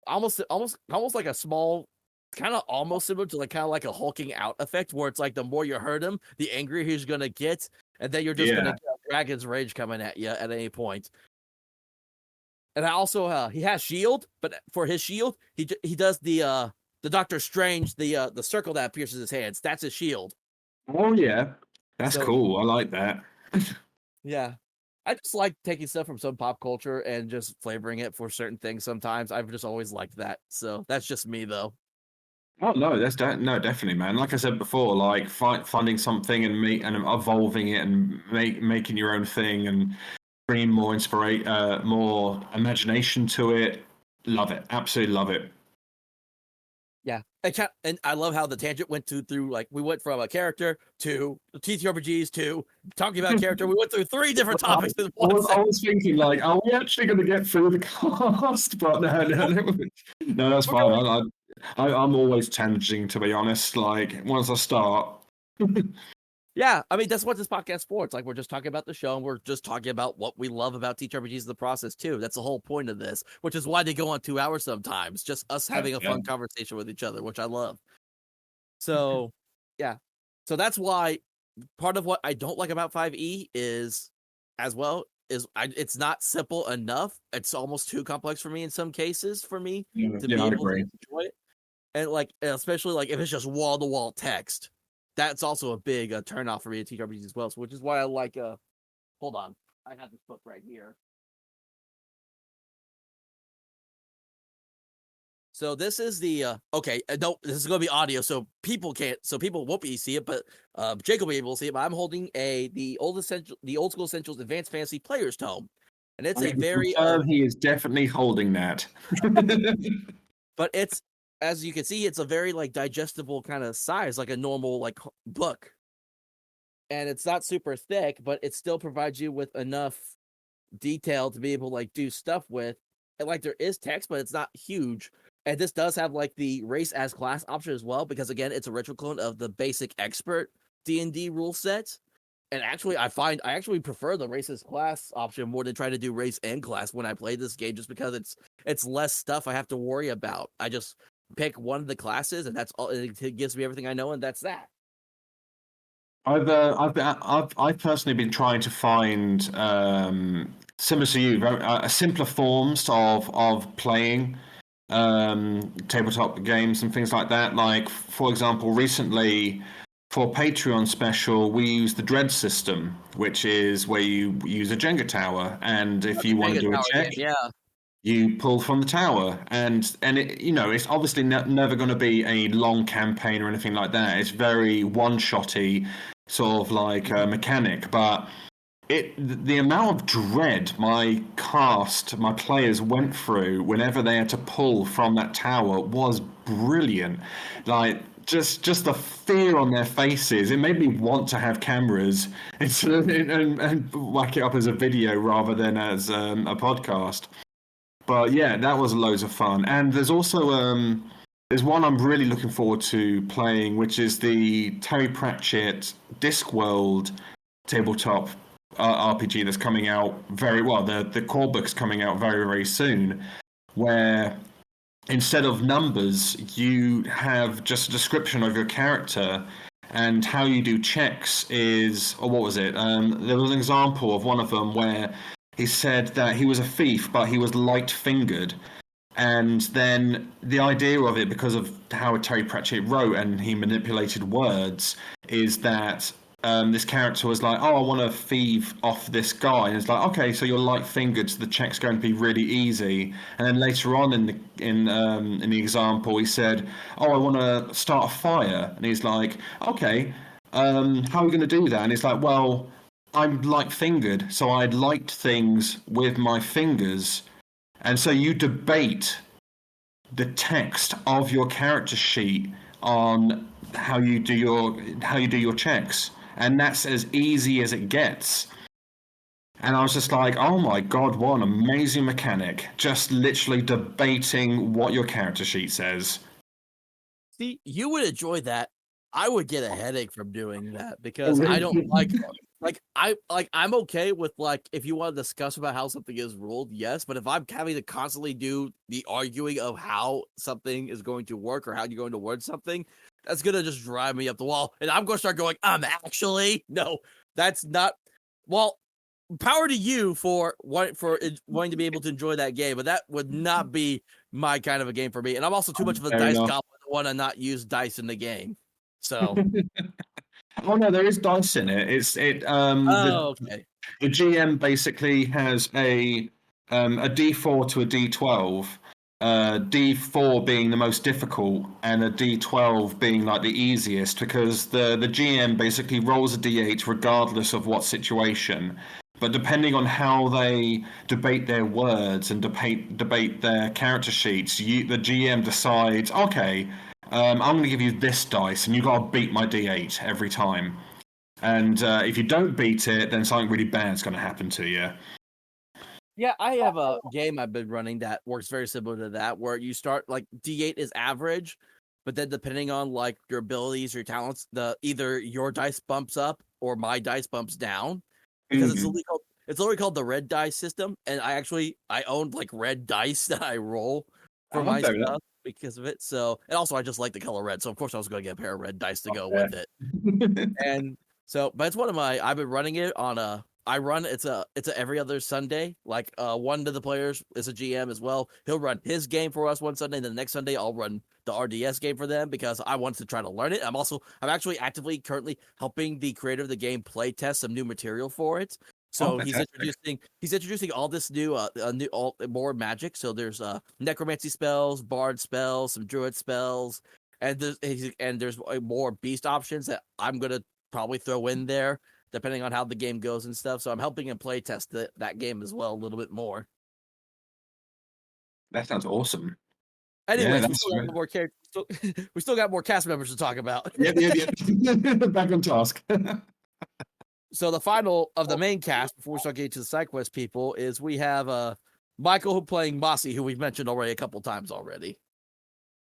Almost like a small kind of almost similar to like kind of like a hulking out effect, where it's like the more you hurt him, the angrier he's gonna get, and then you're just gonna get a dragon's rage coming at you at any point. And I also he has shield, but for his shield, he does the Doctor Strange, the circle that pierces his hands. That's his shield. Oh yeah, that's cool. I like that. Yeah, I just like taking stuff from some pop culture and just flavoring it for certain things. Sometimes I've just always liked that. So that's just me, though. Oh no, no, definitely, man. Like I said before, like finding something and evolving it and making your own thing and bringing more more imagination to it. Love it, absolutely love it. Yeah, and I love how the tangent went through like we went from a character to TTRPGs to talking about character. We went through 3 different topics. I was thinking like, are we actually going to get through the cast? But no, that's fine. I'm always tanging, to be honest. Like once I start. Yeah, I mean that's what this podcast's for. It's like we're just talking about the show and we're just talking about what we love about TTRPGs in the process too. That's the whole point of this, which is why they go on 2 hours sometimes. Just us having a fun conversation with each other, which I love. So, yeah. So that's why part of what I don't like about 5e is it's not simple enough. It's almost too complex for me in some cases for me to be able to enjoy it. And like especially like if it's just wall-to-wall text. That's also a big turnoff for me at TTRPGs as well, so which is why I like. Hold on, I have this book right here. So this is the okay. No, this is going to be audio, so people won't be see it, but Jake will be able to see it. But I'm holding the old school essentials advanced fantasy players tome, and it's a very. He is definitely holding that. But it's. As you can see, it's a very like digestible kind of size, like a normal like book. And it's not super thick, but it still provides you with enough detail to be able to like do stuff with. And like there is text, but it's not huge. And this does have like the race as class option as well, because again, it's a retro clone of the basic expert D&D rule set. And actually, I actually prefer the race as class option more than try to do race and class when I play this game, just because it's less stuff I have to worry about. I just pick one of the classes, and that's all. It gives me everything I know, and that's that. I've personally been trying to find similar to you, simpler forms of playing tabletop games and things like that. Like for example, recently for Patreon special, we use the Dread system, which is where you use a Jenga tower, and if you want to do a check, you pull from the tower, and it, it's obviously never going to be a long campaign or anything like that. It's very one-shotty, sort of like a mechanic. But the amount of dread my players went through whenever they had to pull from that tower was brilliant. Like just the fear on their faces, it made me want to have cameras and whack it up as a video rather than as a podcast. But yeah, that was loads of fun. And there's also there's one I'm really looking forward to playing, which is the Terry Pratchett Discworld tabletop RPG that's coming out the core book's coming out very, very soon, where instead of numbers, you have just a description of your character, and how you do checks is, or what was it? There was an example of one of them where he said that he was a thief, but he was light-fingered. And then the idea of it, because of how Terry Pratchett wrote and he manipulated words, is that this character was like, oh, I want to thieve off this guy. And it's like, okay, so you're light-fingered, so the check's going to be really easy. And then later on in the example, he said, oh, I want to start a fire. And he's like, okay, how are we going to do that? And it's like, well, I'm light-fingered, so I light things with my fingers. And so you debate the text of your character sheet on how you do your checks, and that's as easy as it gets. And I was just like, oh my god, what an amazing mechanic! Just literally debating what your character sheet says. See, you would enjoy that I would get a headache from doing that because I really? don't I'm okay with like if you want to discuss about how something is ruled, yes, but if I'm having to constantly do the arguing of how something is going to work or how you're going to word something, that's gonna just drive me up the wall, and I'm gonna start going, actually no, that's not. Well, power to you for wanting to be able to enjoy that game, but that would not be my kind of a game for me. And I'm also too much of a Fair dice enough. goblin to want to not use dice in the game. So, Oh no, there is dice in it. oh, okay. The GM basically has a D4 to a D12. D4 being the most difficult and a D12 being like the easiest because the GM basically rolls a D8 regardless of what situation. But depending on how they debate their words and debate their character sheets, the GM decides, okay, I'm going to give you this dice, and you got to beat my D8 every time. And if you don't beat it, then something really bad's going to happen to you. Yeah, I have a game I've been running that works very similar to that, where you start like D8 is average, but then depending on like your abilities, your talents, either your dice bumps up or my dice bumps down. Because it's literally called the red dice system, and I owned like red dice that I roll for my stuff because of it. So, and also I just like the color red, so of course I was going to get a pair of red dice to go with it. And so, but it's one of my. I've been running it on a. I run it's a every other Sunday. Like one of the players is a GM as well. He'll run his game for us one Sunday, and then the next Sunday I'll run the RDS game for them because I want to try to learn it. I'm actually actively currently helping the creator of the game play test some new material for it. So he's introducing all this new more magic. So there's necromancy spells, bard spells, some druid spells, and there's more beast options that I'm gonna probably throw in there depending on how the game goes and stuff. So I'm helping him play test that game as well a little bit more. That sounds awesome. Anyways, we still got more characters. We still got more cast members to talk about. Yep. Back on task. So the final of the main cast before we start getting to the side quest people is we have Michael playing Mossy, who we've mentioned already a couple times already.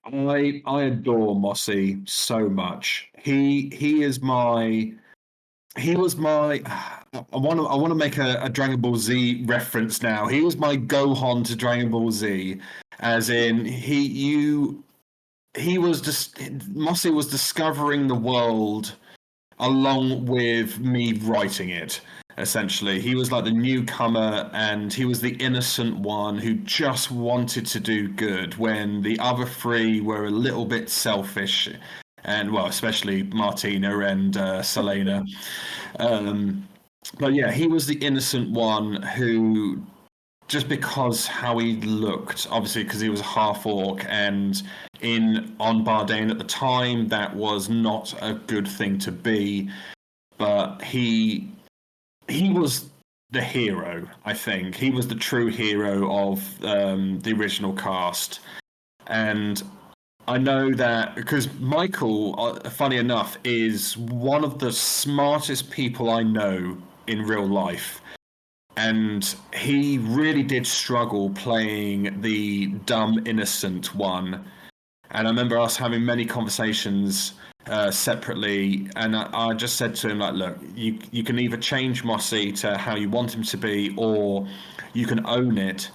I adore Mossy so much. He was my. I want to make a Dragon Ball Z reference now. He was my Gohan to Dragon Ball Z, as in Mossy was discovering the world along with me writing it. Essentially, he was like the newcomer, and he was the innocent one who just wanted to do good when the other three were a little bit selfish. And well, especially Martina and Selena. But yeah, he was the innocent one who, just because how he looked, obviously because he was a half orc, and on Bardane at the time, that was not a good thing to be. But he was the hero. I think he was the true hero of the original cast, and I know that because Michael, funny enough, is one of the smartest people I know in real life. And he really did struggle playing the dumb, innocent one. And I remember us having many conversations separately. And I just said to him, like, look, you can either change Mossy to how you want him to be, or you can own it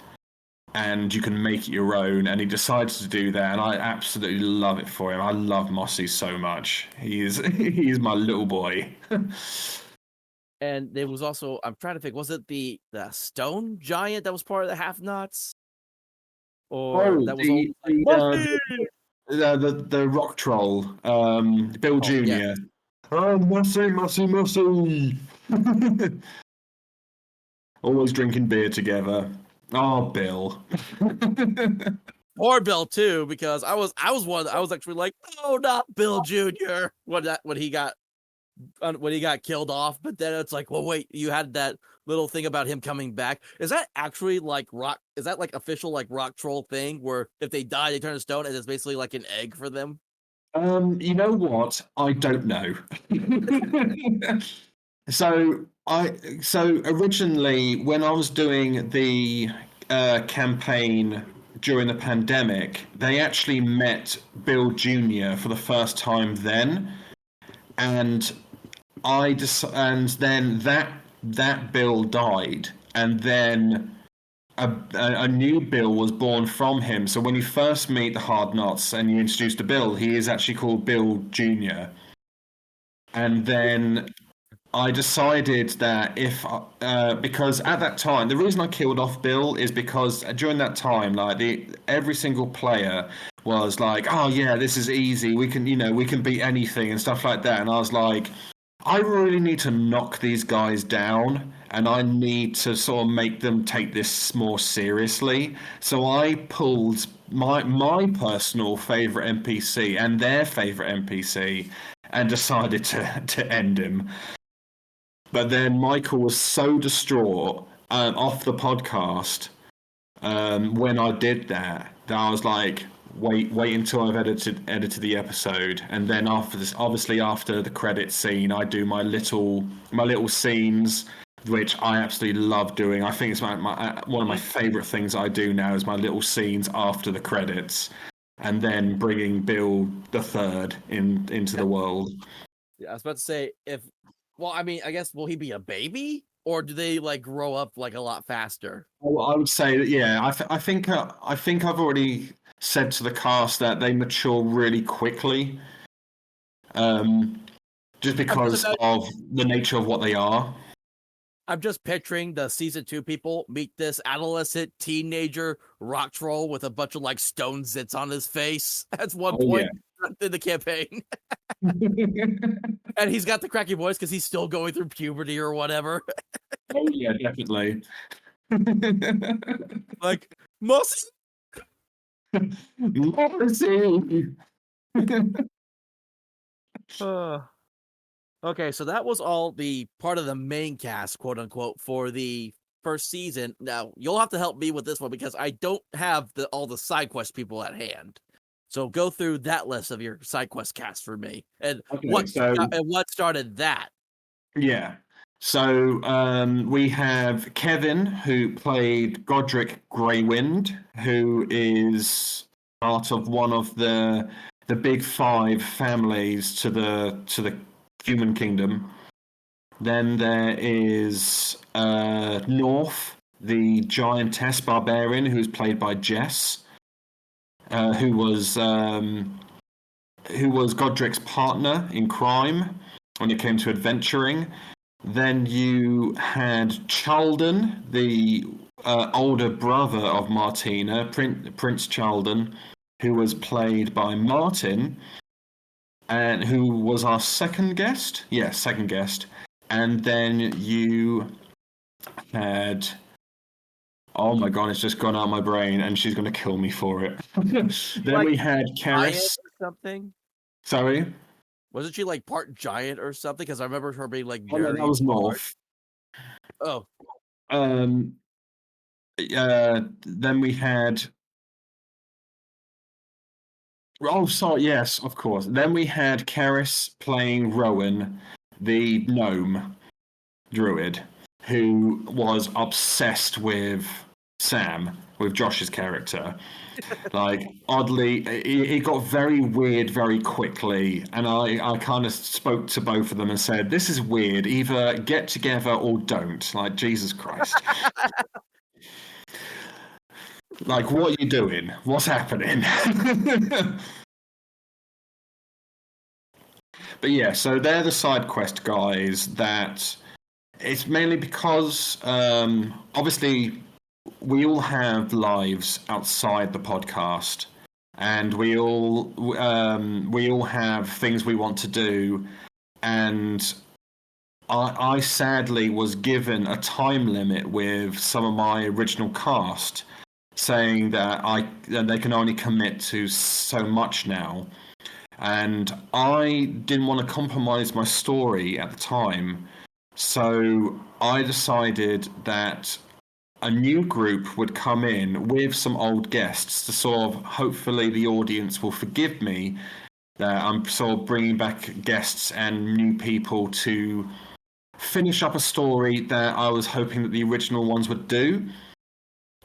and you can make it your own. And he decided to do that, and I absolutely love it for him. I love Mossy so much. He's my little boy. And there was also, I'm trying to think, was it the stone giant that was part of the Half-Nots? Or that was the rock troll, Bill Jr. Yeah. Oh, Mossy. Always drinking beer together. Oh, Bill. Or Bill too, because I was actually like, oh, not Bill Jr. when he got killed off. But then it's like, well, wait, you had that little thing about him coming back. Is that actually like rock? Is that like official like rock troll thing where if they die they turn to stone and it's basically like an egg for them? You know what? I don't know. So originally, when I was doing the campaign during the pandemic, they actually met Bill Jr. for the first time then, and and then that Bill died, and then a new Bill was born from him. So when you first meet the Hard Knots and you introduce the Bill, he is actually called Bill Jr. And then I decided that because at that time, the reason I killed off Bill is because during that time, like every single player was like, "Oh yeah, this is easy. We can beat anything," and stuff like that. And I was like, I really need to knock these guys down, and I need to sort of make them take this more seriously. So I pulled my personal favorite NPC and their favorite NPC, and decided to end him. But then Michael was so distraught off the podcast when I did that I was like, wait until I've edited the episode, and then after this, obviously after the credits scene, I do my little scenes, which I absolutely love doing. I think it's one of my favorite things I do now is my little scenes after the credits, and then bringing Bill the Third into the world. Yeah, I was about to say well, I mean, I guess will he be a baby, or do they like grow up like a lot faster? Well, I would say that yeah. I think I've already said to the cast that they mature really quickly, just because of the nature of what they are. I'm just picturing the season 2 people meet this adolescent teenager rock troll with a bunch of like stone zits on his face at one point in the campaign. And he's got the cracky voice because he's still going through puberty or whatever. Oh yeah, definitely. Like, Mossy. Okay, so that was all the part of the main cast, quote unquote, for the first season. Now you'll have to help me with this one because I don't have all the side quest people at hand. So go through that list of your side quest cast for me, and what started that? Yeah. So we have Kevin, who played Godric Greywind, who is part of one of the big 5 families to the human kingdom. Then there is North, the giantess barbarian, who's played by Jess, who was Godric's partner in crime when it came to adventuring. Then you had Chalden, the older brother of Martina, Prince Chalden, who was played by Martin, and who was our second guest. Yeah, second guest. And then you had... Oh my god, it's just gone out of my brain, and she's going to kill me for it. Then like, we had Karis. Or something? Sorry? Wasn't she like part giant or something? Because I remember her being like very that was North. Oh. Then we had... Oh, sorry, yes, of course. Then we had Karis playing Rowan, the gnome druid, who was obsessed with Sam, with Josh's character. Like, oddly, it got very weird very quickly, and I kind of spoke to both of them and said, this is weird, either get together or don't. Like, Jesus Christ. Like, what are you doing? What's happening? But yeah, so they're the side quest guys that... It's mainly because, obviously, we all have lives outside the podcast, and we all have things we want to do, and I sadly was given a time limit with some of my original cast, saying that they can only commit to so much now, and I didn't want to compromise my story at the time. So I decided that a new group would come in with some old guests to sort of, hopefully the audience will forgive me that I'm sort of bringing back guests and new people to finish up a story that I was hoping that the original ones would do.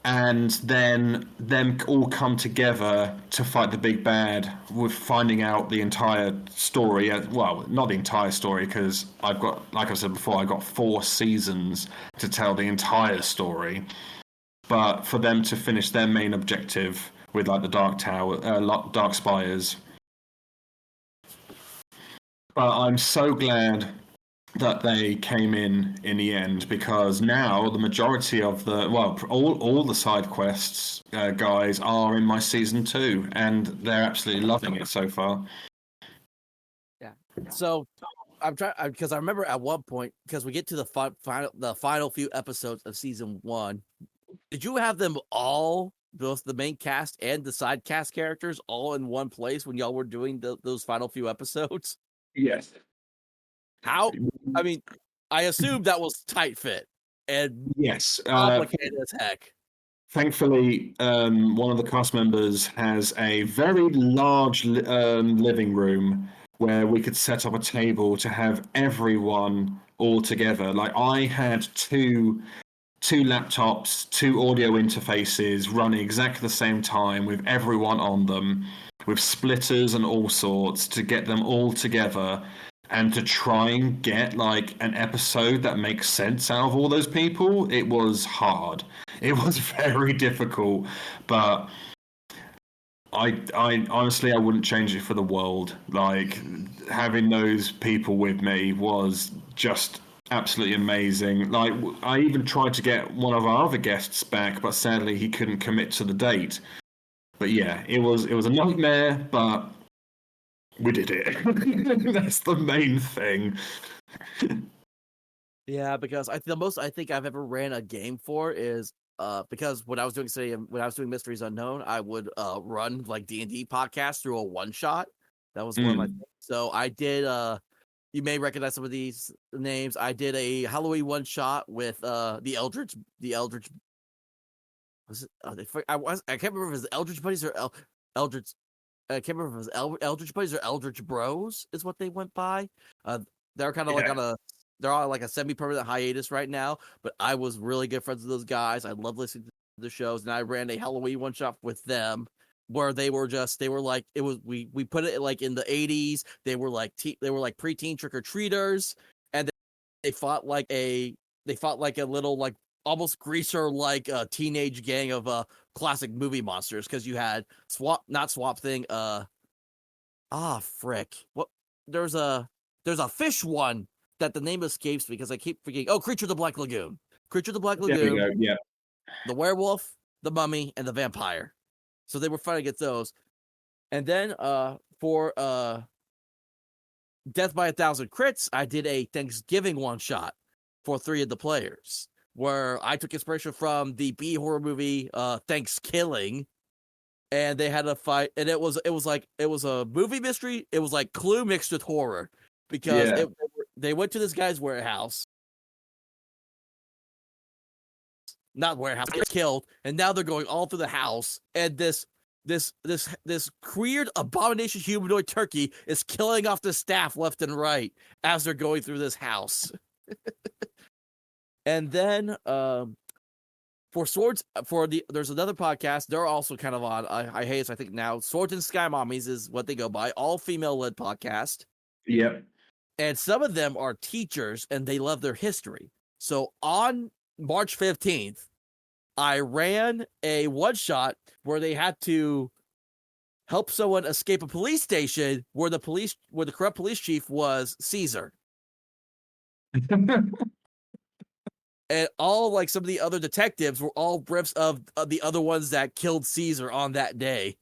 and then them all come together to fight the big bad with finding out the entire story. Well, not the entire story, because I've got, like I said before, I've got 4 seasons to tell the entire story. But for them to finish their main objective with like the Dark Tower, Dark Spires. But I'm so glad that they came in the end, because now the majority of the all the side quests guys are in my season 2, and they're absolutely loving it so far. Yeah. So I'm trying, because I remember at one point, because we get to the final few episodes of season 1. Did you have them all, both the main cast and the side cast characters, all in one place when y'all were doing those final few episodes? Yes. How? I mean, I assume that was tight fit and Yes. complicated as heck. Thankfully, one of the cast members has a very large living room where we could set up a table to have everyone all together. Like, I had two laptops, 2 audio interfaces running exactly the same time with everyone on them, with splitters and all sorts, to get them all together and to try and get like an episode that makes sense out of all those people. It was hard. It was very difficult, but I honestly, I wouldn't change it for the world. Like, having those people with me was just absolutely amazing. Like, I even tried to get one of our other guests back, but sadly he couldn't commit to the date. But yeah, it was a nightmare, but we did it. That's the main thing. Yeah, because the most I think I've ever ran a game for is because when I was doing Mysteries Unknown, I would run like D&D podcasts through a one shot. That was one of my things. So I did you may recognize some of these names. I did a Halloween one shot with the Eldritch was it I can't remember if it was the Eldritch Buddies or Eldritch I can't remember if it was Eldritch Buddies or Eldritch Bros is what they went by. They're kind of like they're on like a semi-permanent hiatus right now, but I was really good friends with those guys. I love listening to the shows, and I ran a Halloween one shot with them where they were like, it was we put it like in the 80s. They were like preteen trick-or-treaters, and they fought like a little like almost greaser like a teenage gang of classic movie monsters, because you had Swamp Thing, frick. What there's a fish one that the name escapes me because I keep forgetting. Oh, Creature of the Black Lagoon. Creature of the Black Lagoon. There we go. Yeah. The werewolf, the mummy, and the vampire. So they were fighting against those. And then for Death by 1,000 Crits, I did a Thanksgiving one shot for 3 of the players, where I took inspiration from the B horror movie Thanksgiving, and they had a fight, and it was a movie mystery. It was like Clue mixed with horror, because they went to this guy's warehouse. Not warehouse, get killed, and now they're going all through the house, and this weird abomination humanoid turkey is killing off the staff left and right as they're going through this house. And then for Swords, there's another podcast they're also kind of on. I hate it, I think now Swords and Sky Mommies is what they go by, all female led podcast. Yep. And some of them are teachers and they love their history. So on March 15th, I ran a one shot where they had to help someone escape a police station where the corrupt police chief was Caesar. And all like some of the other detectives were all riffs of the other ones that killed Caesar on that day.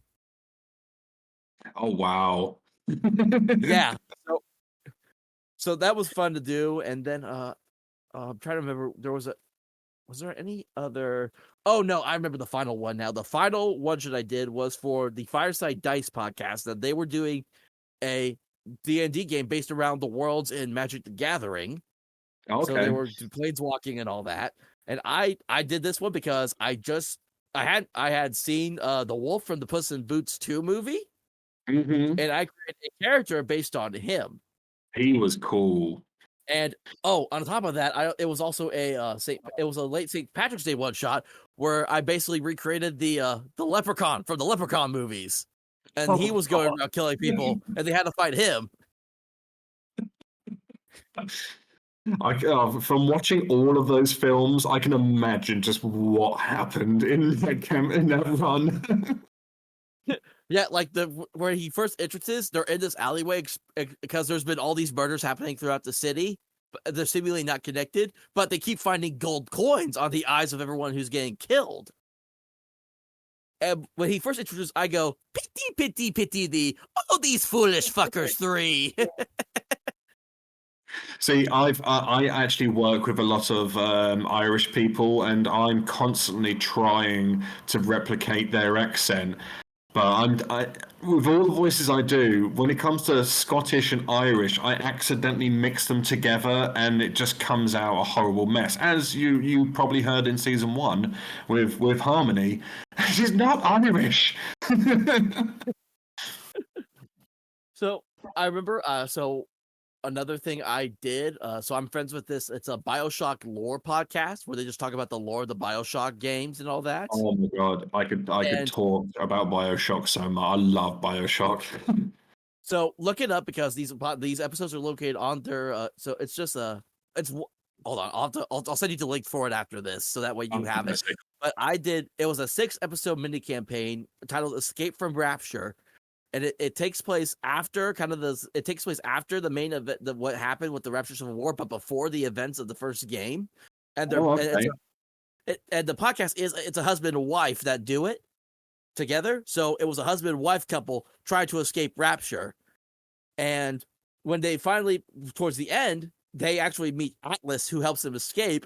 Oh wow. Yeah. So that was fun to do. And then I'm trying to remember, was there any other? Oh no, I remember the final one now. The final one that I did was for the Fireside Dice podcast, that they were doing a D&D game based around the worlds in Magic the Gathering. Okay. So they were planeswalking and all that. And I did this one because I had seen the Wolf from the Puss in Boots 2 movie. Mm-hmm. And I created a character based on him. He was cool. And on top of that, it was also it was a late St. Patrick's Day one shot where I basically recreated the Leprechaun from the Leprechaun movies, and he Oh, was going around killing people, and they had to fight him. From watching all of those films, I can imagine just what happened in that run. Yeah, like where he first entrances, they're in this alleyway because there's been all these murders happening throughout the city. But they're seemingly not connected, but they keep finding gold coins on the eyes of everyone who's getting killed. And when he first introduced, I go, pity, pity, pity thee, oh, these foolish fuckers 3. See, I actually work with a lot of Irish people, and I'm constantly trying to replicate their accent. But with all the voices I do, when it comes to Scottish and Irish, I accidentally mix them together, and it just comes out a horrible mess. As you probably heard in season 1 with Harmony, she's not Irish. So I remember, another thing I did, so I'm friends with it's a BioShock lore podcast where they just talk about the lore of the BioShock games and all that. Oh my god, I could talk about BioShock so much. I love BioShock. So look it up because these episodes are located on their. So it's just it's hold on, I'll send you the link for it after this, so that way you have it. But it was a 6-episode mini campaign titled "Escape from Rapture." And it takes place after the main event, what happened with the Rapture Civil War, but before the events of the first game. And and the podcast it's a husband and wife that do it together. So it was a husband and wife couple trying to escape Rapture. And when they finally, towards the end, they actually meet Atlas, who helps them escape.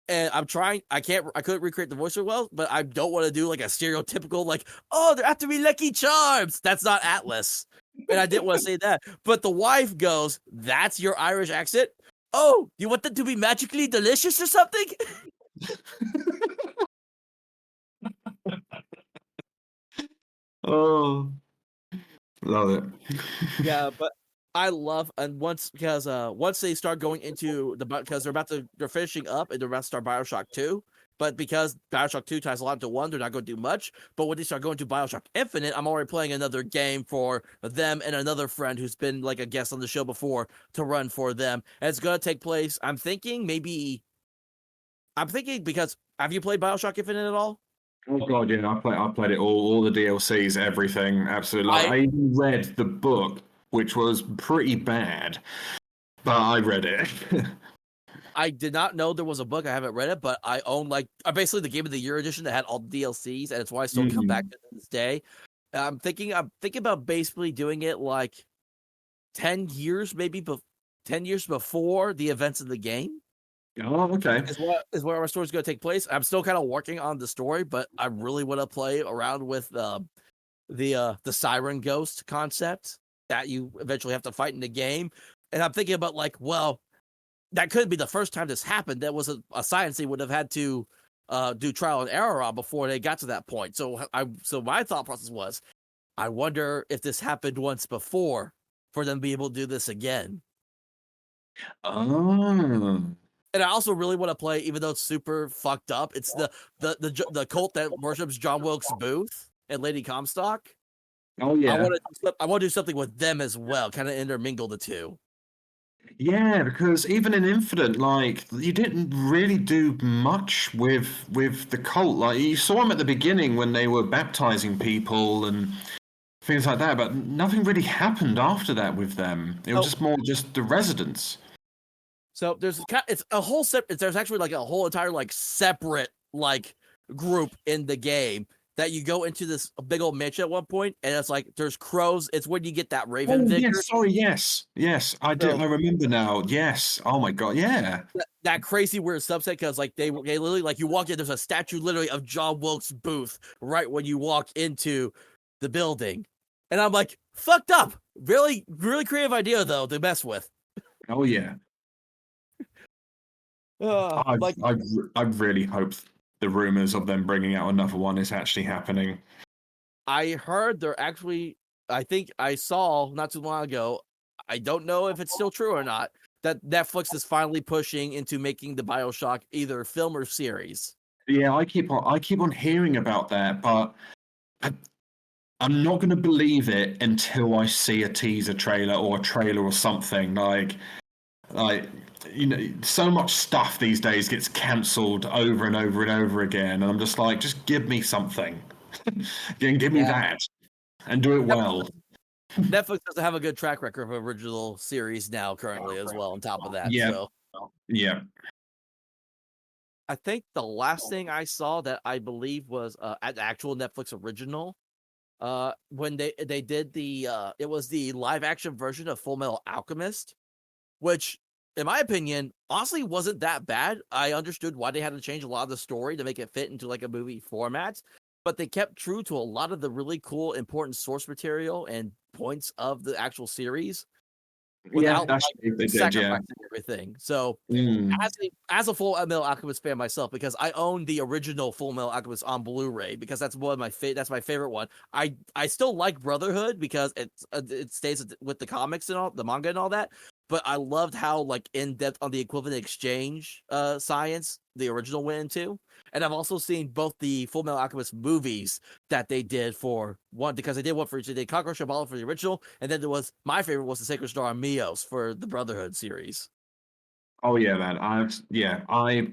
And I couldn't recreate the voice very well, but I don't want to do like a stereotypical, like, oh, they're after me Lucky Charms. That's not Atlas. And I didn't want to say that. But the wife goes, that's your Irish accent? Oh, you want them to be magically delicious or something? Oh, love it. Yeah, but I love, and once they start going into because they're finishing up and they're about to start BioShock 2, but because BioShock 2 ties a lot into 1, they're not going to do much. But when they start going to BioShock Infinite, I'm already playing another game for them and another friend who's been like a guest on the show before to run for them. And it's going to take place, I'm thinking because have you played BioShock Infinite at all? Oh god, yeah, I played it all the DLCs, everything, absolutely. I even read the book, which was pretty bad, but I read it. I did not know there was a book. I haven't read it, but I own basically the Game of the Year edition that had all the DLCs, and it's why I still come back to this day. I'm thinking about basically doing it like 10 years, maybe 10 years before the events of the game. Oh, okay. Is where our story's going to take place. I'm still kind of working on the story, but I really want to play around with the siren ghost concept that you eventually have to fight in the game. And I'm thinking about that could be the first time this happened. That was a science they would have had to do trial and error on before they got to that point. So my thought process was, I wonder if this happened once before for them to be able to do this again. Oh. And I also really want to play, even though it's super fucked up, it's the cult that worships John Wilkes Booth and Lady Comstock. Oh yeah. I want to do something with them as well, kind of intermingle the two. Yeah, because even in Infinite, like, you didn't really do much with the cult. Like, you saw them at the beginning when they were baptizing people and things like that, but nothing really happened after that with them. It was just more just the residents. So there's a whole there's actually like a whole entire like separate like group in the game that you go into this big old mansion at one point, and it's like there's crows. It's when you get that raven vicar. Yes, sorry, yes, I do. I remember now. Yes. Oh my god, yeah. That crazy weird subset, because like they literally, like, you walk in, there's a statue literally of John Wilkes Booth right when you walk into the building, and I'm like, fucked up. Really, really creative idea though to mess with. Oh yeah. I really hope the rumors of them bringing out another one is actually happening. I heard they're actually, I think I saw not too long ago, I don't know if it's still true or not, that Netflix is finally pushing into making the BioShock either film or series. Yeah, I keep on hearing about that, but I'm not going to believe it until I see a teaser trailer or a trailer or something. Like so much stuff these days gets cancelled over and over and over again, and I'm just like, just give me something. Give me that, and do it well. Netflix doesn't have a good track record of original series now currently as well. On top of that, so yeah. I think the last thing I saw that I believe was an actual Netflix original, when they did the it was the live action version of Full Metal Alchemist, which in my opinion honestly wasn't that bad. I understood why they had to change a lot of the story to make it fit into like a movie format, but they kept true to a lot of the really cool important source material and points of the actual series without sacrificing everything. So as a Full Metal Alchemist fan myself, because I own the original Full Metal Alchemist on Blu-ray, because that's one of my that's my favorite one. I still like Brotherhood because it stays with the comics and all the manga and all that. But I loved how like in depth on the equivalent exchange science the original went into. And I've also seen both the Full Metal Alchemist movies that they did for one, because they did one for they did Cockroach and Ball for the original, and then there was my favorite was the Sacred Star and Mios for the Brotherhood series. Oh yeah, man. I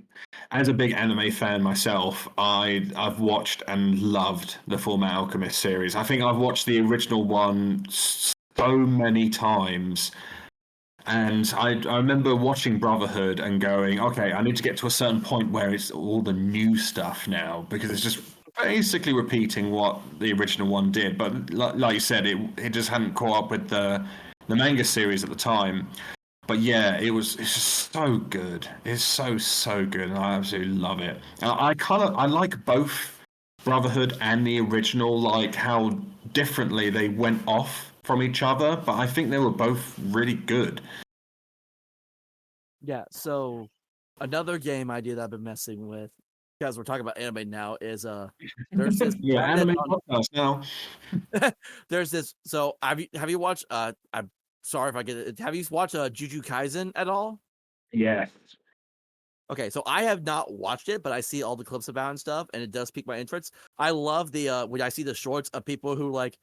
as a big anime fan myself, I've watched and loved the Full Metal Alchemist series. I think I've watched the original one so many times. And I remember watching Brotherhood and going, okay, I need to get to a certain point where it's all the new stuff now, because it's just basically repeating what the original one did. But like you said, it just hadn't caught up with the manga series at the time. But yeah, it's just so good. It's so good, and I absolutely love it. I like both Brotherhood and the original, like how differently they went off from each other, but I think they were both really good. Yeah, so another game idea that I've been messing with, because we're talking about anime now, is there's this anime podcast now. There's this. So have you watched I'm sorry if I get it. Have you watched Jujutsu Kaisen at all? Yes. Okay, so I have not watched it, but I see all the clips about it and stuff, and it does pique my interest. I love the when I see the shorts of people who like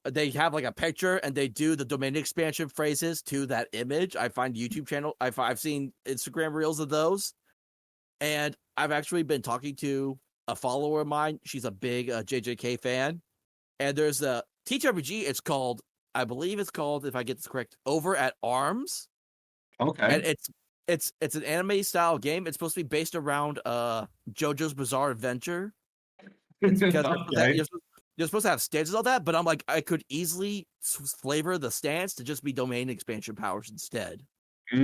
they have like a picture and they do the domain expansion phrases to that image. I find YouTube channel. I've seen Instagram reels of those, and I've actually been talking to a follower of mine. She's a big JJK fan, and there's a TTRPG. It's called, I believe it's called, if I get this correct, Over at Arms. Okay. And it's an anime style game. It's supposed to be based around JoJo's Bizarre Adventure. It's because you're supposed to have stances and all that, but I'm like, I could easily flavor the stance to just be domain expansion powers instead. Oh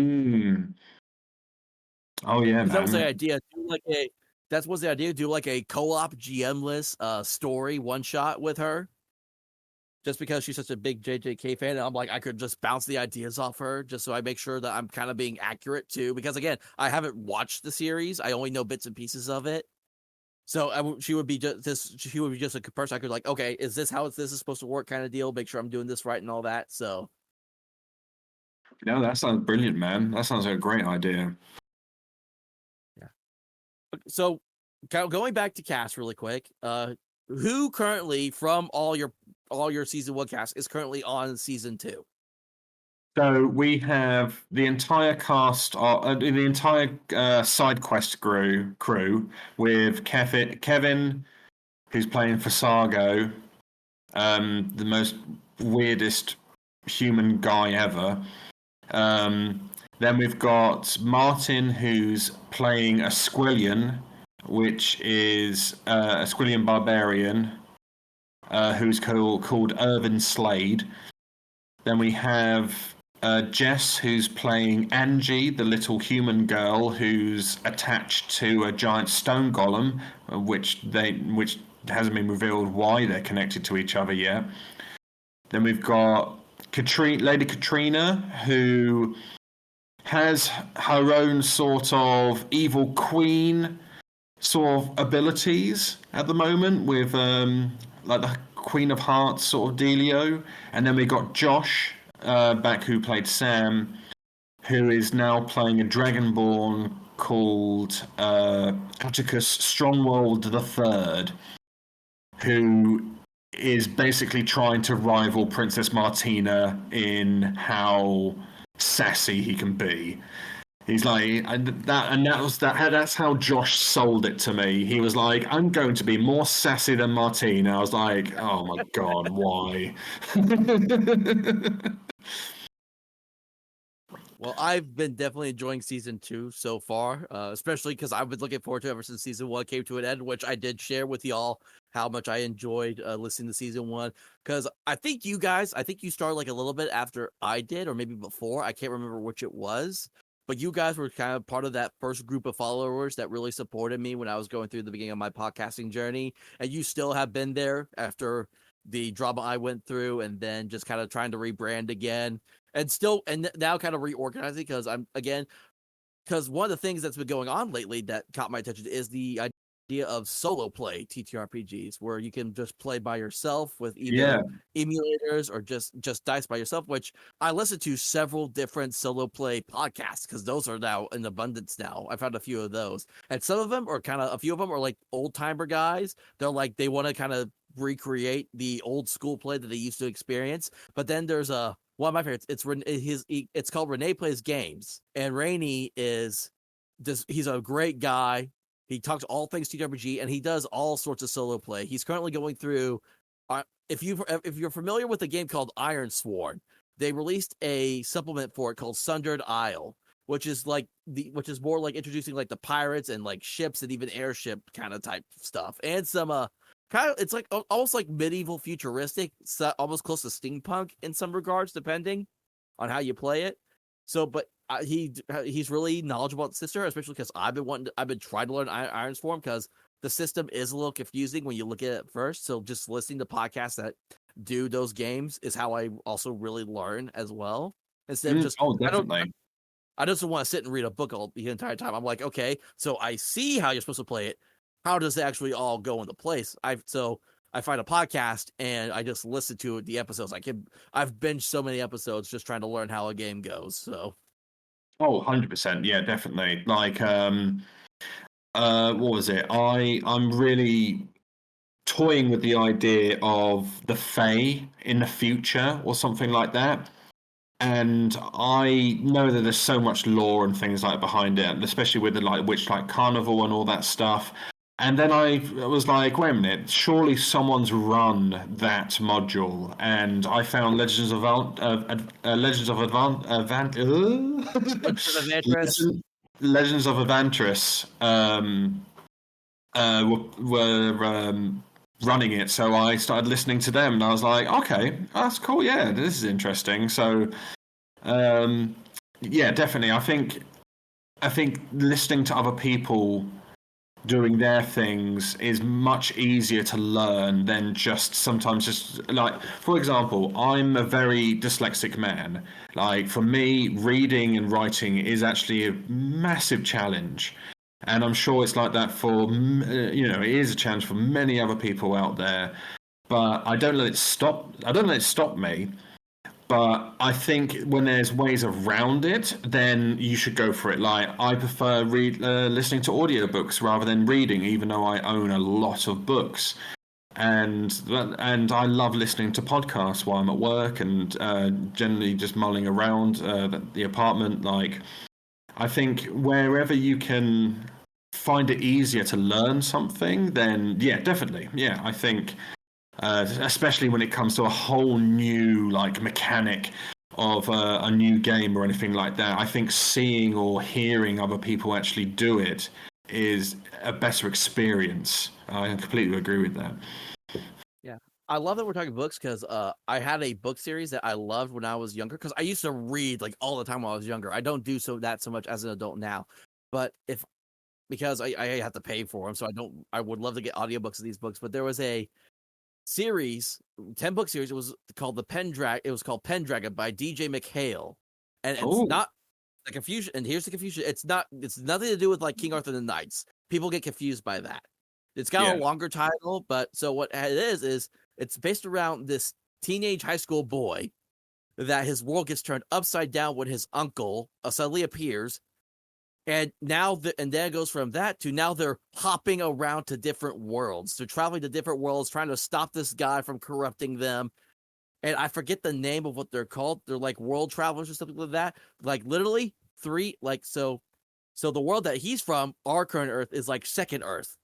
yeah, man. That was the idea. That was the idea. Do like a co-op GM-less story one shot with her. Just because she's such a big JJK fan, and I'm like, I could just bounce the ideas off her, just so I make sure that I'm kind of being accurate too. Because again, I haven't watched the series; I only know bits and pieces of it. So she would be just this. She would be just a person I could like. Okay, is this how this is supposed to work? Kind of deal. Make sure I'm doing this right and all that. So, no, that sounds brilliant, man. That sounds like a great idea. Yeah. So, going back to cast really quick. Who currently from all your season 1 cast is currently on season 2? So we have the entire cast, the entire side quest crew with Kevin, who's playing Fasago, the most weirdest human guy ever. Then we've got Martin, who's playing a Squillian, which is a Squillian barbarian, who's called Irvin Slade. Then we have Jess, who's playing Angie, the little human girl who's attached to a giant stone golem, which hasn't been revealed why they're connected to each other yet. Then we've got Lady Katrina, who has her own sort of evil queen sort of abilities at the moment, with like the Queen of Hearts sort of dealio. And then we got Josh back, who played Sam, who is now playing a Dragonborn called Atticus Strongwold III, who is basically trying to rival Princess Martina in how sassy he can be. He's like, that's how Josh sold it to me. He was like, I'm going to be more sassy than Martina. I was like, oh my god, why? Well, I've been definitely enjoying season 2 so far, especially because I've been looking forward to it ever since season 1 came to an end, which I did share with y'all how much I enjoyed listening to season 1. Because I think you started like a little bit after I did, or maybe before. I can't remember which it was. But you guys were kind of part of that first group of followers that really supported me when I was going through the beginning of my podcasting journey. And you still have been there after the drama I went through, and then just kind of trying to rebrand again. And now kind of reorganizing because one of the things that's been going on lately that caught my attention is the idea of solo play TTRPGs, where you can just play by yourself with either emulators or just dice by yourself, which I listen to several different solo play podcasts because those are now in abundance now. I found a few of those, and a few of them are like old timer guys. They're like, they want to kind of recreate the old school play that they used to experience. But then there's one of my favorites. It's called Renee Plays Games, and Rainey he's a great guy. He talks all things TRPG, and he does all sorts of solo play. He's currently going through. If you're familiar with a game called Iron Sworn, they released a supplement for it called Sundered Isle, which is more like introducing like the pirates and like ships and even airship kind of type stuff, and some it's like almost like medieval futuristic, almost close to steampunk in some regards, depending on how you play it. So, but he's really knowledgeable about the system, especially because I've been trying to learn Iron Swarm because the system is a little confusing when you look at it first. So, just listening to podcasts that do those games is how I also really learn as well. Instead of just definitely. I just want to sit and read a book all the entire time. I'm like, okay, so I see how you're supposed to play it. How does it actually all go into place? I find a podcast and I just listen to the episodes. I've binged so many episodes just trying to learn how a game goes. So, 100%, yeah, definitely. Like, what was it? I'm really toying with the idea of the Fae in the future or something like that. And I know that there's so much lore and things like behind it, especially with the Witch like Carnival and all that stuff. And then I was like, wait a minute, surely someone's run that module. And I found Legends of Legends of Avantris were running it. So I started listening to them, and I was like, okay, that's cool. Yeah, this is interesting. So, yeah, definitely. I think listening to other people doing their things is much easier to learn than sometimes just like, for example, I'm a very dyslexic man. Like, for me, reading and writing is actually a massive challenge, and I'm sure it's like that for it is a challenge for many other people out there. But I don't let it stop me. But I think when there's ways around it, then you should go for it. Like, I prefer listening to audiobooks rather than reading, even though I own a lot of books. And I love listening to podcasts while I'm at work and generally just mulling around the apartment. Like, I think wherever you can find it easier to learn something, then yeah, definitely. Yeah, I think especially when it comes to a whole new like mechanic of a new game or anything like that. I think seeing or hearing other people actually do it is a better experience. I completely agree with that. yeah, I love that we're talking books because I had a book series that I loved when I was younger because I used to read like all the time when I was younger. I don't do so much as an adult now, but because I have to pay for them, so I would love to get audiobooks of these books. But there was a series, 10-book series. It was called It was called Pendragon by DJ McHale, and it's not the confusion. And here's the confusion: it's nothing to do with like King Arthur and the Knights. People get confused by that. It's got a longer title, but so what it is it's based around this teenage high school boy that his world gets turned upside down when his uncle suddenly appears. And now, and then it goes from that to now they're hopping around to different worlds. They're traveling to different worlds, trying to stop this guy from corrupting them. And I forget the name of what they're called. They're like world travelers or something like that. Like literally so the world that he's from, our current Earth, is like second Earth.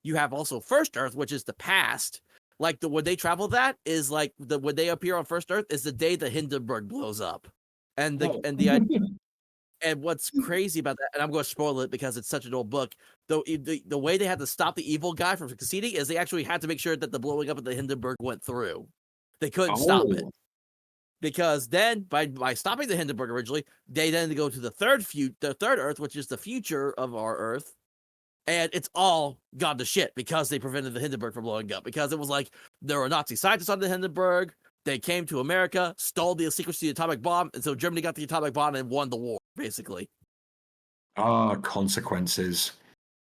You have also first Earth, which is the past. Like when they travel, that is like when they appear on first Earth is the day the Hindenburg blows up, and and what's crazy about that, and I'm going to spoil it because it's such an old book. Though the way they had to stop the evil guy from succeeding is they actually had to make sure that the blowing up of the Hindenburg went through. They couldn't stop it because then by stopping the Hindenburg originally, they then go to the third Earth, which is the future of our Earth. And it's all gone to shit because they prevented the Hindenburg from blowing up. Because it was like there were Nazi scientists on the Hindenburg. They came to America, stole the secrets to the atomic bomb, and so Germany got the atomic bomb and won the war, basically. Consequences.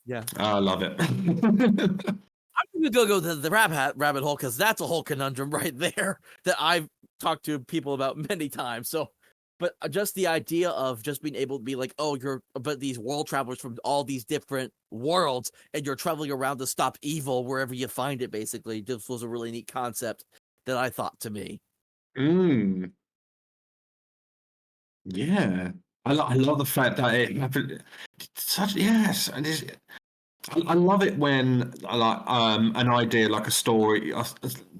Yeah. I love it. I'm going to go to the rabbit hole because that's a whole conundrum right there that I've talked to people about many times. So, but just the idea of just being able to be like, oh, but these world travelers from all these different worlds, and you're traveling around to stop evil wherever you find it, basically. This was a really neat concept that I thought to me. Yeah. I love the fact that it happened. Yes. And I love it when an idea like a story,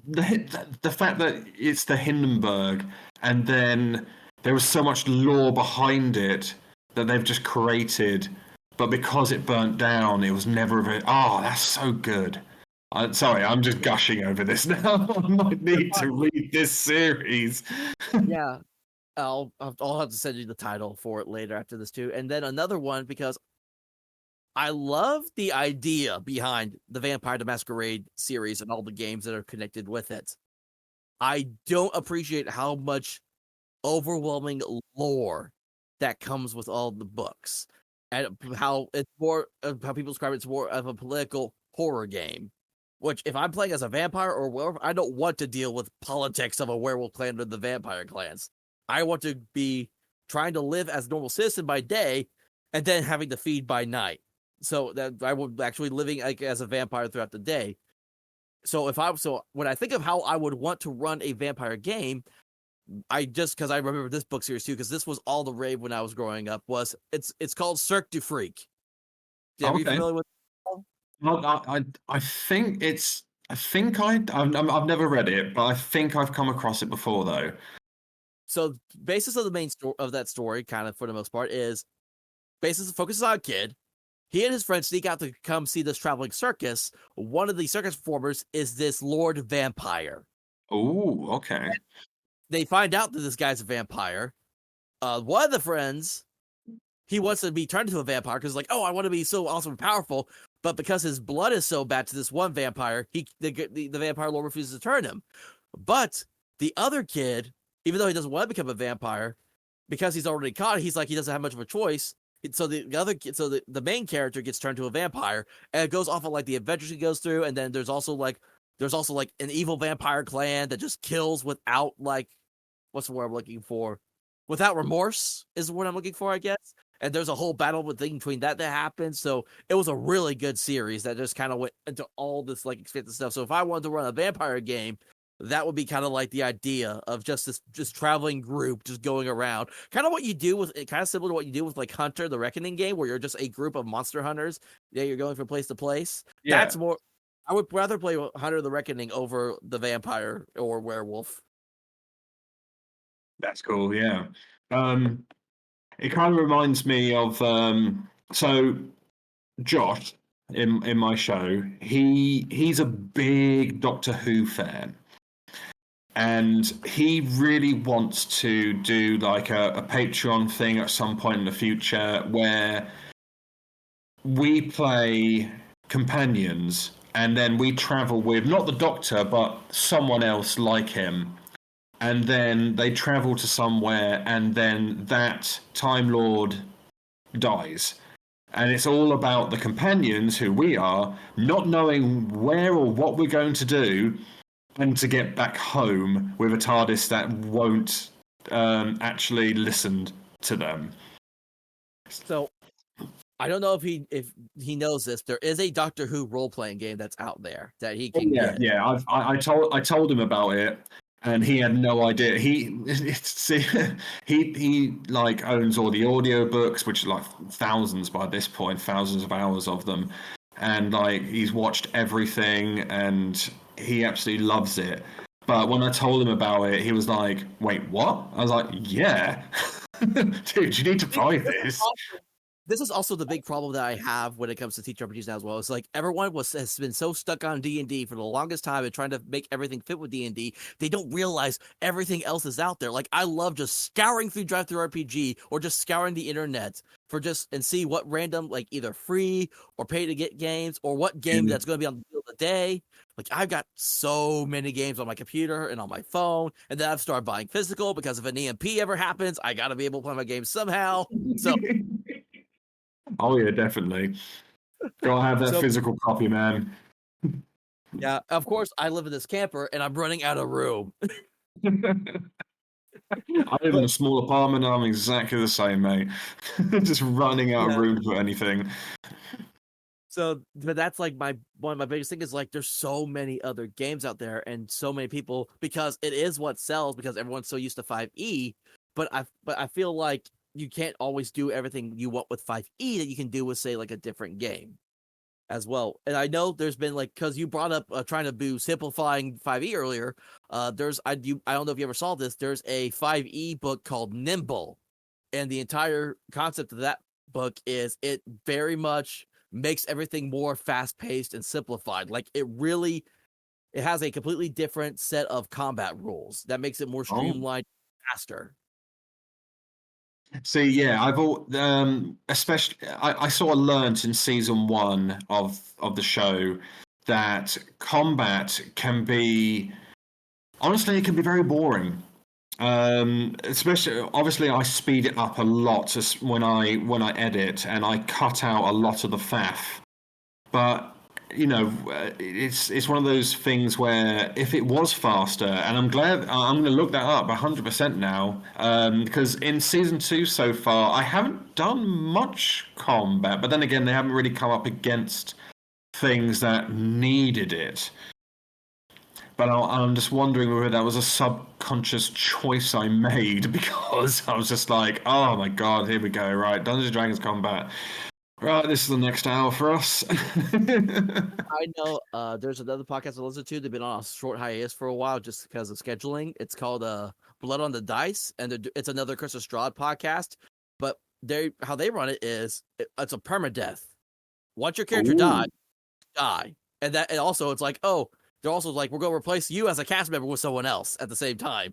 the fact that it's the Hindenburg, and then there was so much lore behind it that they've just created, but because it burnt down, it was never that's so good. Sorry, I'm just gushing over this now. I might need to read this series. Yeah. I'll have to send you the title for it later after this too. And then another one, because I love the idea behind the Vampire the Masquerade series and all the games that are connected with it. I don't appreciate how much overwhelming lore that comes with all the books, and how it's more how people describe it's more of a political horror game. Which, if I'm playing as a vampire or werewolf, I don't want to deal with politics of a werewolf clan or the vampire clans. I want to be trying to live as a normal citizen by day, and then having to feed by night. So that I would actually living like as a vampire throughout the day. So when I think of how I would want to run a vampire game, because I remember this book series too, because this was all the rave when I was growing up. It's called Cirque du Freak. Are you familiar with? I think I've never read it, but I think I've come across it before though. So, basis of the main story of that story, kind of for the most part, focuses on a kid. He and his friends sneak out to come see this traveling circus. One of the circus performers is this Lord Vampire. Oh, okay. And they find out that this guy's a vampire. One of the friends, he wants to be turned into a vampire because, like, oh, I want to be so awesome and powerful. But because his blood is so bad to this one vampire, the vampire lord refuses to turn him. But the other kid, even though he doesn't want to become a vampire, because he's already caught, he's like, he doesn't have much of a choice. So the main character gets turned to a vampire, and it goes off of like the adventures he goes through. And then there's also like an evil vampire clan that just kills without like, what's the word I'm looking for? Without remorse is what I'm looking for, I guess. And there's a whole battle between that happens. So it was a really good series that just kind of went into all this like expansive stuff. So if I wanted to run a vampire game, that would be kind of like the idea of just traveling group just going around. Kind of similar to what you do with like Hunter, the Reckoning game, where you're just a group of monster hunters. Yeah, you're going from place to place. Yeah. That's more. I would rather play Hunter the Reckoning over the vampire or werewolf. That's cool, yeah. It kind of reminds me of so Josh in my show. He's a big Doctor Who fan, and he really wants to do like a Patreon thing at some point in the future where we play companions and then we travel with not the Doctor but someone else like him. And then they travel to somewhere, and then that Time Lord dies. And it's all about the companions, who we are, not knowing where or what we're going to do, and to get back home with a TARDIS that won't actually listened to them. So I don't know if he knows this. There is a Doctor Who role playing game that's out there that he can Yeah, get. yeah. I told him about it, and he had no idea. See, he like owns all the audiobooks, which are like thousands by this point, thousands of hours of them, and like he's watched everything, and he absolutely loves it. But when I told him about it, he was like, "Wait, what?" I was like, "Yeah, dude, you need to buy this." This is also the big problem that I have when it comes to TTRPGs now as well. It's like everyone has been so stuck on D&D for the longest time and trying to make everything fit with D&D, they don't realize everything else is out there. Like I love just scouring through DriveThruRPG or just scouring the internet for just and see what random like either free or pay to get games or what game that's going to be on the deal of the day. Like I've got so many games on my computer and on my phone, and then I've started buying physical because if an EMP ever happens, I got to be able to play my game somehow. So Oh yeah, definitely. Gotta have that so physical copy, man. yeah, of course, I live in this camper and I'm running out of room. I live in a small apartment and I'm exactly the same, mate. Just running out of Yeah. room for anything. So, but that's like one of my biggest things is like there's so many other games out there and so many people because it is what sells because everyone's so used to 5e. But I feel like you can't always do everything you want with 5e that you can do with say like a different game as well. And I know there's been like because you brought up trying to do simplifying 5e earlier. I don't know if you ever saw this. There's a 5e book called Nimble, and the entire concept of that book is it very much makes everything more fast paced and simplified. Like it has a completely different set of combat rules that makes it more Oh. streamlined, faster. See, yeah, I've all especially I sort of learnt in season one of the show that combat can be honestly it can be very boring. Especially obviously I speed it up a lot when I edit and I cut out a lot of the faff. But you know, it's one of those things where if it was faster, and I'm glad I'm going to look that up 100% now, because in season two so far I haven't done much combat, but then again they haven't really come up against things that needed it. But I'm just wondering whether that was a subconscious choice I made because I was just like, oh my god, here we go, right, Dungeons and Dragons combat. Right, this is the next hour for us. I know there's another podcast I listen to. They've been on a short hiatus for a while just because of scheduling. It's called Blood on the Dice, and it's another Chris Estrad podcast. But how they run it is it's a permadeath. Once your character die, and also it's like they're also like we're gonna replace you as a cast member with someone else at the same time.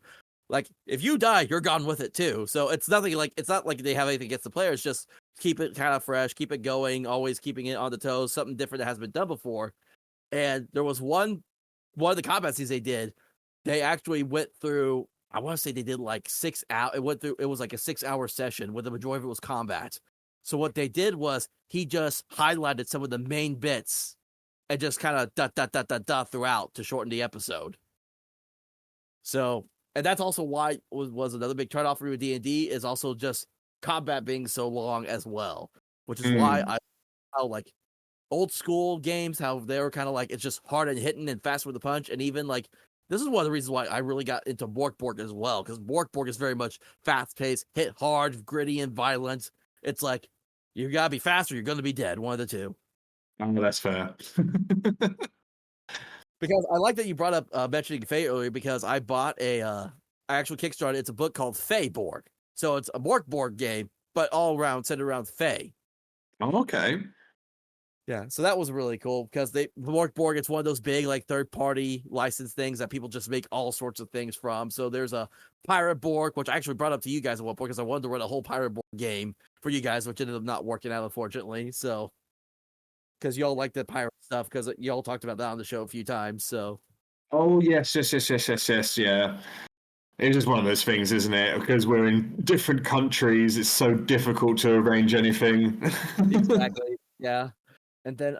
Like if you die, you're gone with it too. So it's not like they have anything against the players. Just keep it kind of fresh, keep it going, always keeping it on the toes, something different that hasn't been done before. And there was one of the combat scenes they did. They actually went through. I want to say they did like 6 hours. It was like a 6 hour session where the majority of it was combat. So what they did was he just highlighted some of the main bits and just kind of dot throughout to shorten the episode. So, and that's also why was another big turnoff for me with D&D is also just combat being so long as well, which is why how like old school games, how they were kind of like it's just hard and hitting and fast with the punch, and even like this is one of the reasons why I really got into Bork as well, because Bork is very much fast paced, hit hard, gritty, and violent. It's like you gotta be faster, you're gonna be dead, one of the two. Oh, that's fair. Because I like that you brought up mentioning Fae earlier, because I bought I actual Kickstarter. It's a book called Fae Borg, so it's a Borg game, but all around centered around Fae. Oh, okay. Yeah, so that was really cool because Borg, it's one of those big like third party license things that people just make all sorts of things from. So there's a Pirate Borg, which I actually brought up to you guys at one point because I wanted to run a whole Pirate Borg game for you guys, which ended up not working out unfortunately. So because y'all like the pirate stuff, because y'all talked about that on the show a few times. So Oh, yes, yeah. It's just one of those things, isn't it? Because we're in different countries, it's so difficult to arrange anything. exactly, yeah. And then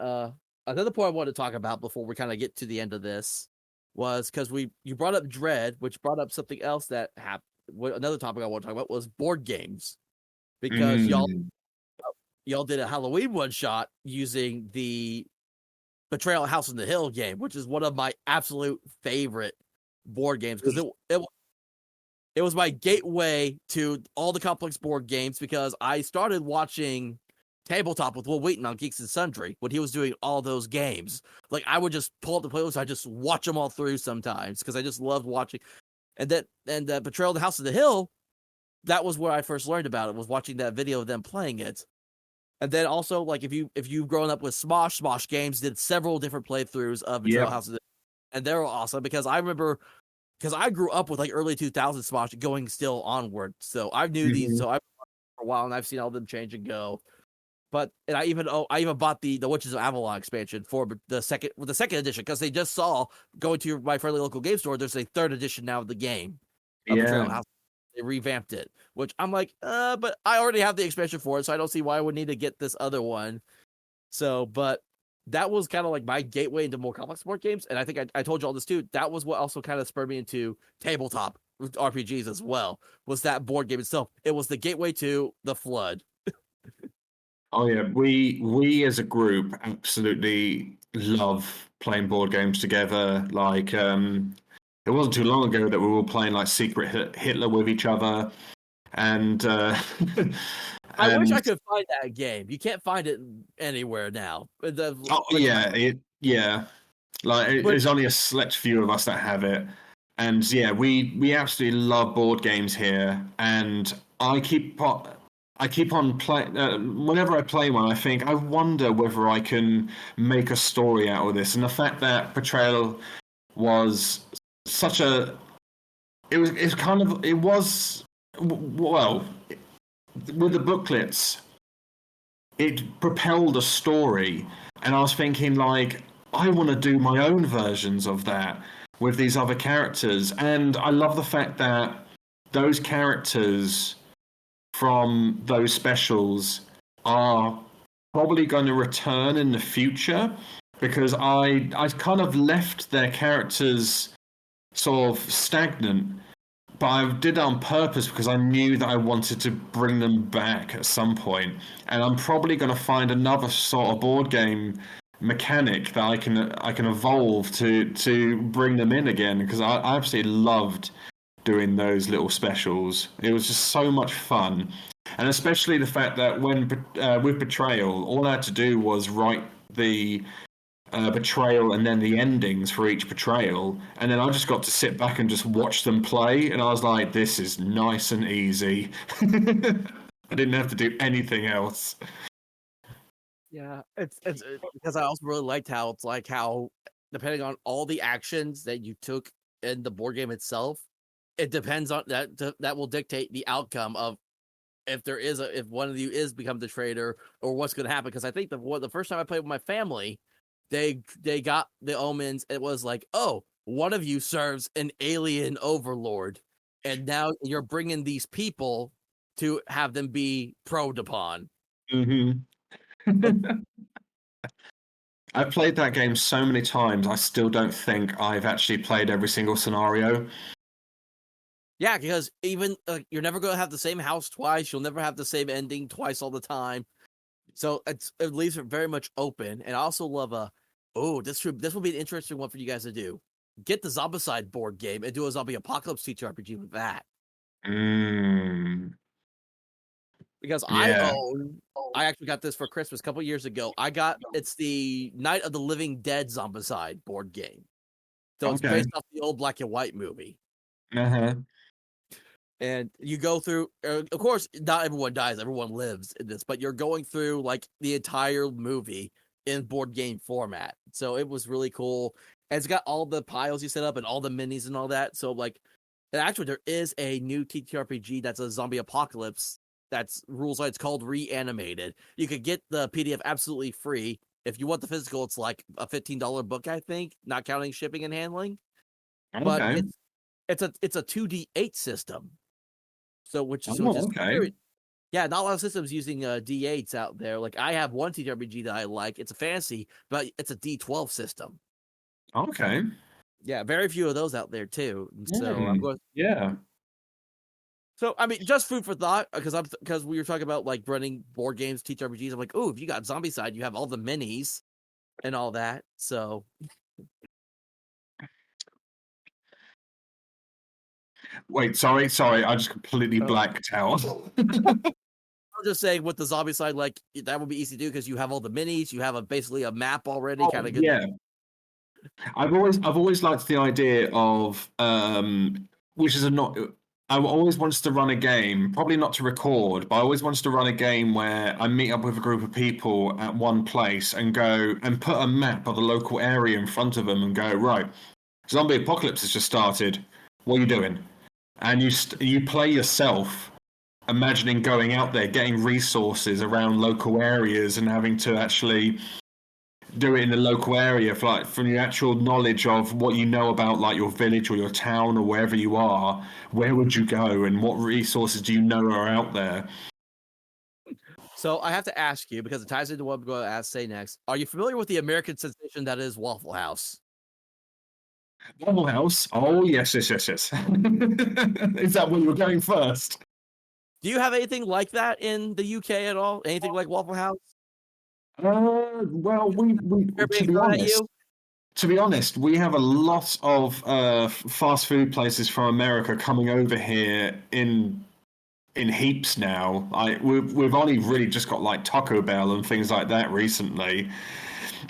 another point I wanted to talk about before we kind of get to the end of this was because you brought up Dread, which brought up something else that happened. another topic I want to talk about was board games, because Mm. y'all did a Halloween one shot using the Betrayal at House on the Hill game, which is one of my absolute favorite board games, because it was my gateway to all the complex board games, because I started watching Tabletop with Will Wheaton on Geeks and Sundry when he was doing all those games. Like, I would just pull up the playlist, I just watch them all through sometimes because I just loved watching. And Betrayal at the House of the Hill, that was where I first learned about it, was watching that video of them playing it. And then also, like, if you've grown up with Smosh Games did several different playthroughs of Betrayal Yep. House of the Hill, and they're awesome, because I remember, because I grew up with like early 2000s Smosh going still onward. So I knew these, so I've for a while, and I've seen all of them change and go. But and I even bought the Witches of Avalon expansion for the second edition, because they just saw, going to my friendly local game store, there's a third edition now of the game of Betrayal Yeah. House. They revamped it, which I'm like, but I already have the expansion for it, so I don't see why I would need to get this other one. So, but that was kind of like my gateway into more complex board games, and I think I told you all this too. That was what also kind of spurred me into tabletop RPGs as well. Was that board game itself? It was the gateway to the Flood. Oh yeah, we as a group absolutely love playing board games together. Like, it wasn't too long ago that we were all playing like Secret Hitler with each other, and I wish I and could find that game. You can't find it anywhere now. yeah, like But there's only a select few of us that have it, and yeah, we absolutely love board games here, and I keep on playing. Whenever I play one, I think I wonder whether I can make a story out of this. And the fact that Betrayal was such a, it was well, with the booklets, it propelled a story, and I was thinking like I want to do my own versions of that with these other characters, and I love the fact that those characters from those specials are probably going to return in the future, because I kind of left their characters sort of stagnant, but I did it on purpose because I knew that I wanted to bring them back at some point, and I'm probably going to find another sort of board game mechanic that I can evolve to bring them in again, because I absolutely loved doing those little specials. It was just so much fun, and especially the fact that with Betrayal, all I had to do was write the betrayal and then the endings for each betrayal, and then I just got to sit back and just watch them play, and I was like, this is nice and easy. I didn't have to do anything else. yeah, it's because I also really liked how it's like how, depending on all the actions that you took in the board game itself, it depends on that will dictate the outcome of if one of you is become the traitor, or what's going to happen. Because I think the first time I played with my family, they got the omens. It was like, oh, one of you serves an alien overlord, and now you're bringing these people to have them be probed upon. Mm-hmm. I've played that game so many times, I still don't think I've actually played every single scenario. Yeah, because even you're never going to have the same house twice. You'll never have the same ending twice all the time. So it leaves it very much open. And I also love this will be an interesting one for you guys to do. Get the Zombicide board game and do a zombie apocalypse TTRPG with that. Mm, Because yeah. I actually got this for Christmas a couple years ago. It's the Night of the Living Dead Zombicide board game. So it's Okay. based off the old black and white movie. Uh-huh. And you go through, of course, not everyone dies, everyone lives in this, but you're going through like the entire movie in board game format. So it was really cool. And it's got all the piles you set up and all the minis and all that. So, like, and actually, there is a new TTRPG that's a zombie apocalypse that's rules like, it's called Reanimated. You could get the PDF absolutely free. If you want the physical, it's like a $15 book, I think, not counting shipping and handling. But Okay. it's a 2D8 system. So which is Oh, okay. very, yeah, not a lot of systems using D8s out there. Like, I have one TTRPG that I like. It's a fantasy, but it's a D12 system. Okay. Yeah, very few of those out there too. And so I'm Hmm. going. Yeah. So I mean, just food for thought, because we were talking about like running board games, TTRPGs. I'm like, oh, if you got Zombie Side, you have all the minis and all that. So Wait, sorry, I just completely blacked out. I'm just saying, with the Zombie Side, like that would be easy to do because you have all the minis, you have basically a map already, Oh, kind of good. yeah. I've always liked the idea of which is a not. I always wanted to run a game, probably not to record, but I always wanted to run a game where I meet up with a group of people at one place and go and put a map of the local area in front of them and go, right, zombie apocalypse has just started. What are you doing? And you play yourself, imagining going out there, getting resources around local areas, and having to actually do it in the local area, from your actual knowledge of what you know about like your village or your town or wherever you are. Where would you go, and what resources do you know are out there? So I have to ask you, because it ties into what I'm going to say next. Are you familiar with the American sensation that is Waffle House? Waffle House. Oh yes. Is that where you were going first? Do you have anything like that in the UK at all? Anything like Waffle House? Well, we to be honest, we have a lot of fast food places from America coming over here in heaps now. We've only really just got like Taco Bell and things like that recently,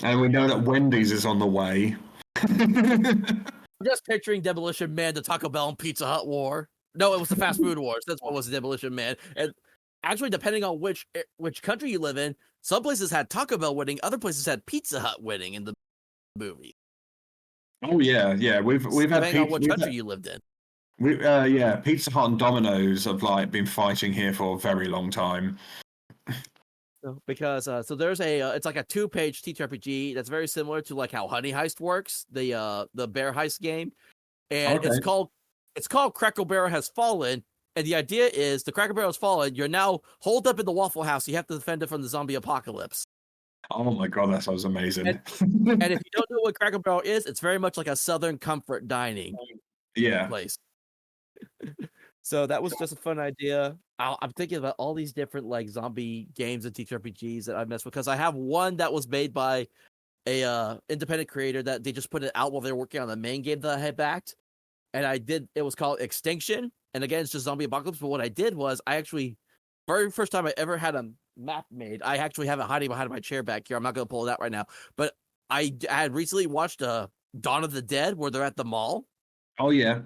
and we know that Wendy's is on the way. I'm just picturing Demolition Man, the Taco Bell and Pizza Hut war. No, it was the Fast Food Wars. That's what was Demolition Man. And actually, depending on which country you live in, some places had Taco Bell winning, other places had Pizza Hut winning in the movie. Oh yeah. We've had depending on which country you lived in. Pizza Hut and Domino's have like been fighting here for a very long time. Because so there's it's like a 2-page TTRPG that's very similar to like how Honey Heist works, the bear heist game, and it's called Cracker Barrel Has Fallen. And the idea is the Cracker Barrel has fallen. You're now holed up in the Waffle House. You have to defend it from the zombie apocalypse. Oh my god, that sounds amazing. And if you don't know what Cracker Barrel is, it's very much like a Southern comfort dining place. So that was just a fun idea. I'm thinking about all these different like zombie games and TTRPGs that I messed with, because I have one that was made by a independent creator that they just put it out while they were working on the main game that I had backed. And it was called Extinction. And again, it's just zombie apocalypse. But what I did was very first time I ever had a map made, I actually have it hiding behind my chair back here. I'm not going to pull it out right now. But I had recently watched Dawn of the Dead, where they're at the mall. Oh, yeah.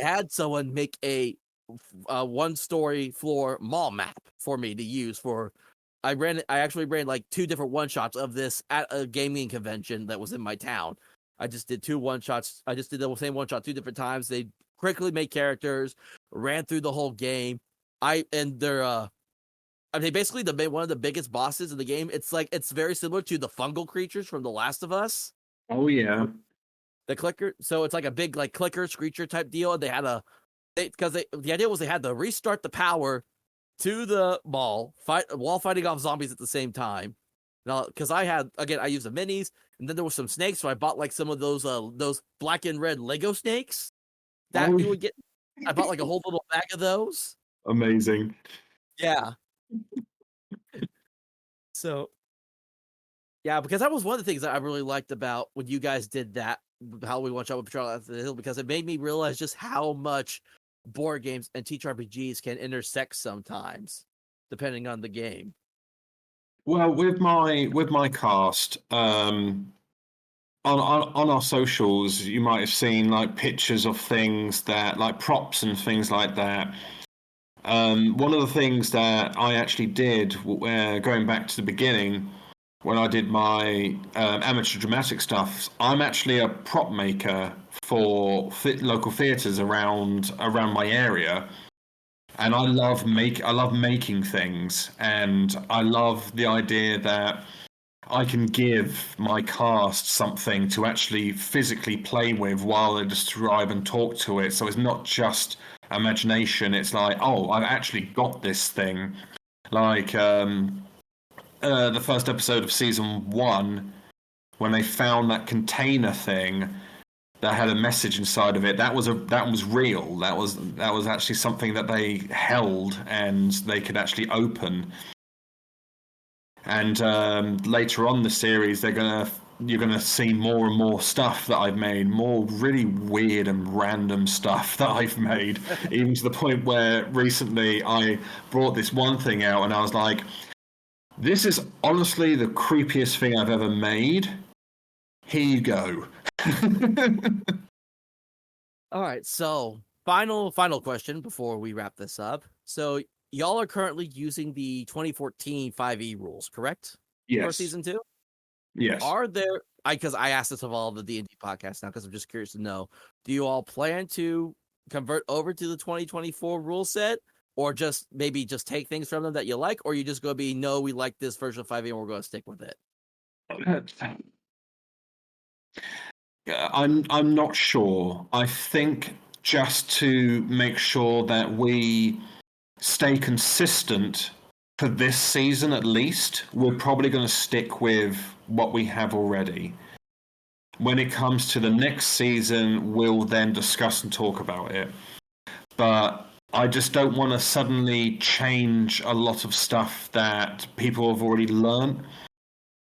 I had someone make a 1-story floor mall map for me to use for. I actually ran like 2 different one-shots of this at a gaming convention that was in my town. I just did 2 one-shots. I just did the same one-shot 2 different times. They quickly made characters, ran through the whole game. Basically one of the biggest bosses in the game. It's very similar to the fungal creatures from The Last of Us. Oh yeah. The clicker. So it's like a big like clicker screecher type deal. And they had the idea was they had to restart the power to the mall, while fighting off zombies at the same time. Now, because I used the minis, and then there were some snakes, so I bought like some of those black and red Lego snakes that you would get. I bought like a whole little bag of those. Amazing. Yeah. So, yeah, because that was one of the things that I really liked about when you guys did that Halloween One Shot with Patrol After the Hill, because it made me realize just how much board games and TTRPGs can intersect sometimes, depending on the game. Well, with my cast, on our socials, you might have seen like pictures of things that like props and things like that. One of the things that I actually did, going back to the beginning, when I did my amateur dramatic stuff, I'm actually a prop maker for local theatres around my area. And I love making things, and I love the idea that I can give my cast something to actually physically play with while they describe and talk to it. So it's not just imagination. It's like, oh, I've actually got this thing. Like the first episode of season 1, when they found that container thing, that had a message inside of it. That was real. That was actually something that they held and they could actually open. And later on the series, you're gonna see more and more stuff that I've made, more really weird and random stuff that I've made, even to the point where recently I brought this one thing out and I was like, this is honestly the creepiest thing I've ever made. Here you go. All right, so final question before we wrap this up. So y'all are currently using the 2014 5e rules, correct? Yes. For season 2? Yes. Are there, because I asked this of all the D&D podcasts now because I'm just curious to know, do you all plan to convert over to the 2024 rule set, or just maybe just take things from them that you like, or you just go be, no, we like this version of 5e and we're going to stick with it? I'm not sure. I think just to make sure that we stay consistent for this season at least, we're probably going to stick with what we have already. When it comes to the next season, we'll then discuss and talk about it. But I just don't want to suddenly change a lot of stuff that people have already learned.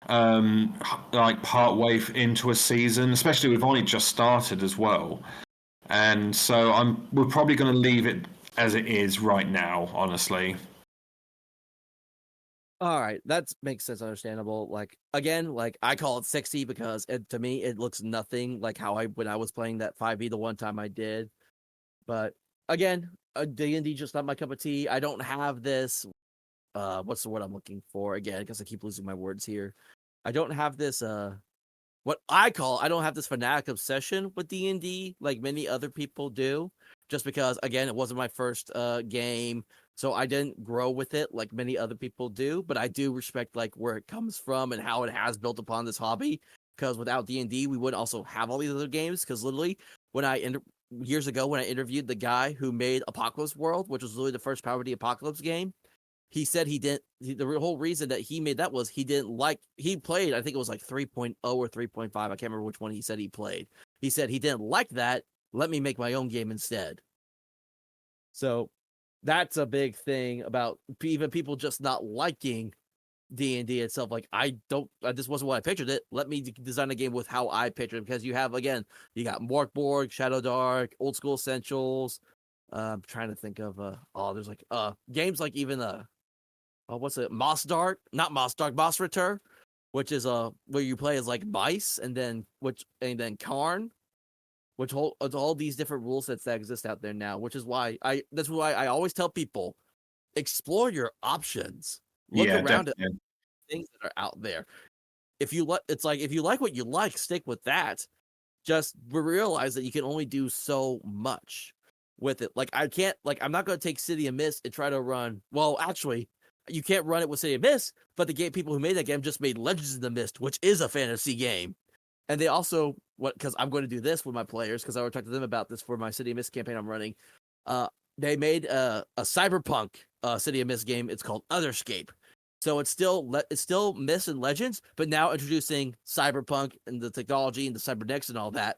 Like part way into a season, especially we've only just started as well, and so we're probably going to leave it as it is right now, honestly. All right, that makes sense, understandable. Like, again, like I call it 60 because to me it looks nothing like how when I was playing that 5e the one time I did. But again, D&D just not my cup of tea. I don't have this what's the word I'm looking for again, because I keep losing my words here. I don't have this I don't have this fanatic obsession with D&D like many other people do, just because again it wasn't my first game, so I didn't grow with it like many other people do. But I do respect like where it comes from and how it has built upon this hobby, because without D&D we wouldn't also have all these other games. Because literally when years ago when I interviewed the guy who made Apocalypse World, which was literally the first Power of the Apocalypse game, he said the whole reason that he made that was he played, I think it was like 3.0 or 3.5. I can't remember which one he said he played. He said he didn't like that. Let me make my own game instead. So that's a big thing about even people just not liking D&D itself. Like, this wasn't what I pictured it. Let me design a game with how I pictured it, because you got Morkborg, Shadow Dark, Old School Essentials. I'm trying to think of there's like games like even what's it? Moss Return, which is where you play as like mice, and then Karn, which hold all these different rule sets that exist out there now. Which is why that's why I always tell people, explore your options, look around at things that are out there. If you if you like what you like, stick with that. Just realize that you can only do so much with it. Like I'm not going to take City of Mist and try to run. Well, actually, you can't run it with City of Mist, but the people who made that game just made Legends of the Mist, which is a fantasy game. And they also, because I'm going to do this with my players, because I already talked to them about this for my City of Mist campaign I'm running. They made a cyberpunk City of Mist game. It's called Otherscape. So it's still Mist and Legends, but now introducing cyberpunk and the technology and the cybernetics and all that.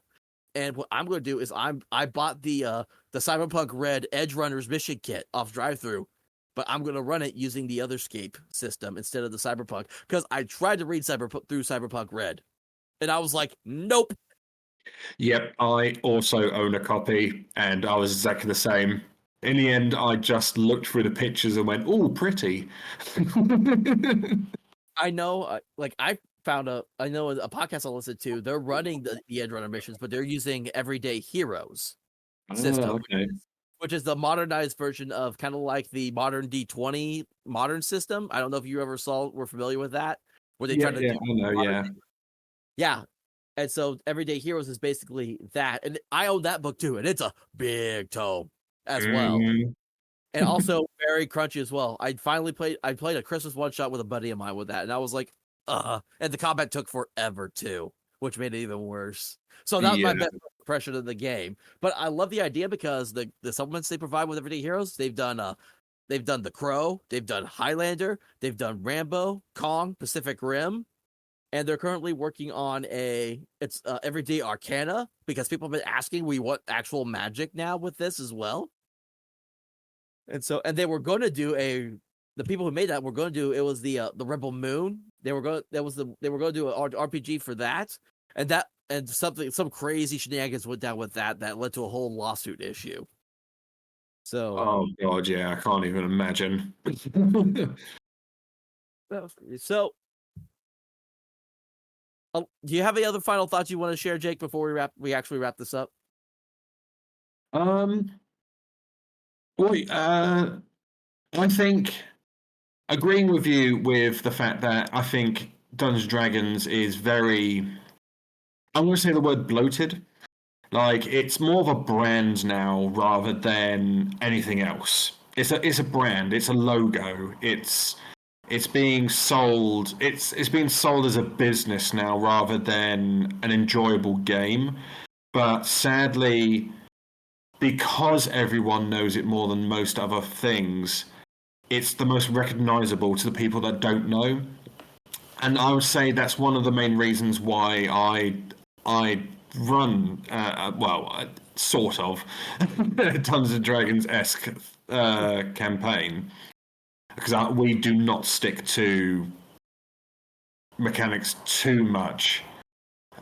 And what I'm going to do is I bought the Cyberpunk Red Edge Runners mission kit off DriveThru, but I'm going to run it using the Otherscape system instead of the Cyberpunk, because I tried to read Cyberpunk through Cyberpunk Red, and I was like, nope. Yep, I also own a copy, and I was exactly the same. In the end, I just looked through the pictures and went, "Oh, pretty." I know, I know a podcast I listen to. They're running the Edge Runner missions, but they're using Everyday Heroes system, okay. which is the modernized version of kind of like the modern D20 modern system. I don't know if you ever were familiar with that, where they try to do I know, yeah. And so Everyday Heroes is basically that. And I own that book too, and it's a big tome as well. And also very crunchy as well. I played a Christmas one shot with a buddy of mine with that, and I was like, and the combat took forever too, which made it even worse. So that was my best impression of the game. But I love the idea, because the supplements they provide with Everyday Heroes, they've done The Crow, they've done Highlander, they've done Rambo, Kong, Pacific Rim, and they're currently working on it's Everyday Arcana, because people have been asking, we want actual magic now with this as well. And they were going to do the people who made that were going to do, it was the Rebel Moon. They were going to do an RPG for that, and some crazy shenanigans went down with that led to a whole lawsuit issue. So, oh god, yeah, I can't even imagine. So, do you have any other final thoughts you want to share, Jake, before we actually wrap this up? Well, I think agreeing with you with the fact that I think Dungeons & Dragons is very, I'm going to say the word bloated. Like, it's more of a brand now rather than anything else. It's a brand. It's a logo. It's being sold. It's being sold as a business now rather than an enjoyable game. But sadly, because everyone knows it more than most other things, it's the most recognizable to the people that don't know. And I would say that's one of the main reasons why I run, sort of, Dungeons & Dragons-esque campaign. Because we do not stick to mechanics too much.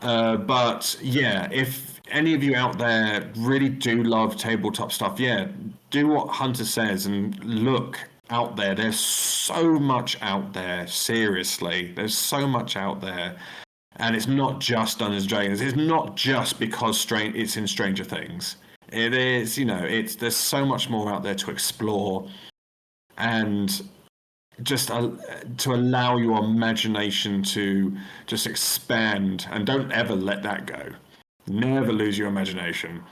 But yeah, if any of you out there really do love tabletop stuff, yeah, do what Hunter says and look out there. There's so much out there, seriously. There's so much out there. And it's not just Dungeons & Dragons. It's not just because it's in Stranger Things. It is, there's so much more out there to explore. And just to allow your imagination to just expand, and don't ever let that go. Never lose your imagination.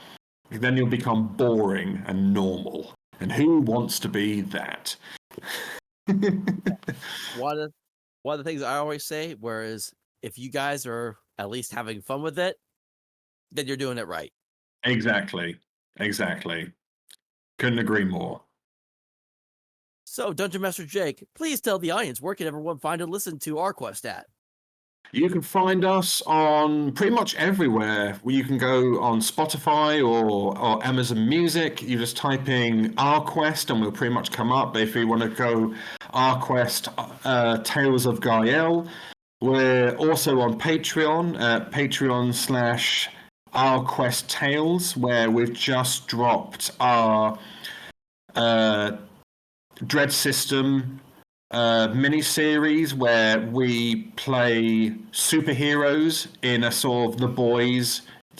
Then you'll become boring and normal. And who wants to be that? One of the things I always say, whereas if you guys are at least having fun with it, then you're doing it right. Exactly. Couldn't agree more. So, Dungeon Master Jake, please tell the audience, where can everyone find and listen to our quest at? You can find us on pretty much everywhere. You can go on Spotify or Amazon Music. You just type in Our Quest and we'll pretty much come up. If you want to go Our Quest, Tales of Gael, we're also on Patreon at Patreon/Our Quest Tales, where we've just dropped our Dread System mini-series where we play superheroes in a sort of the boys /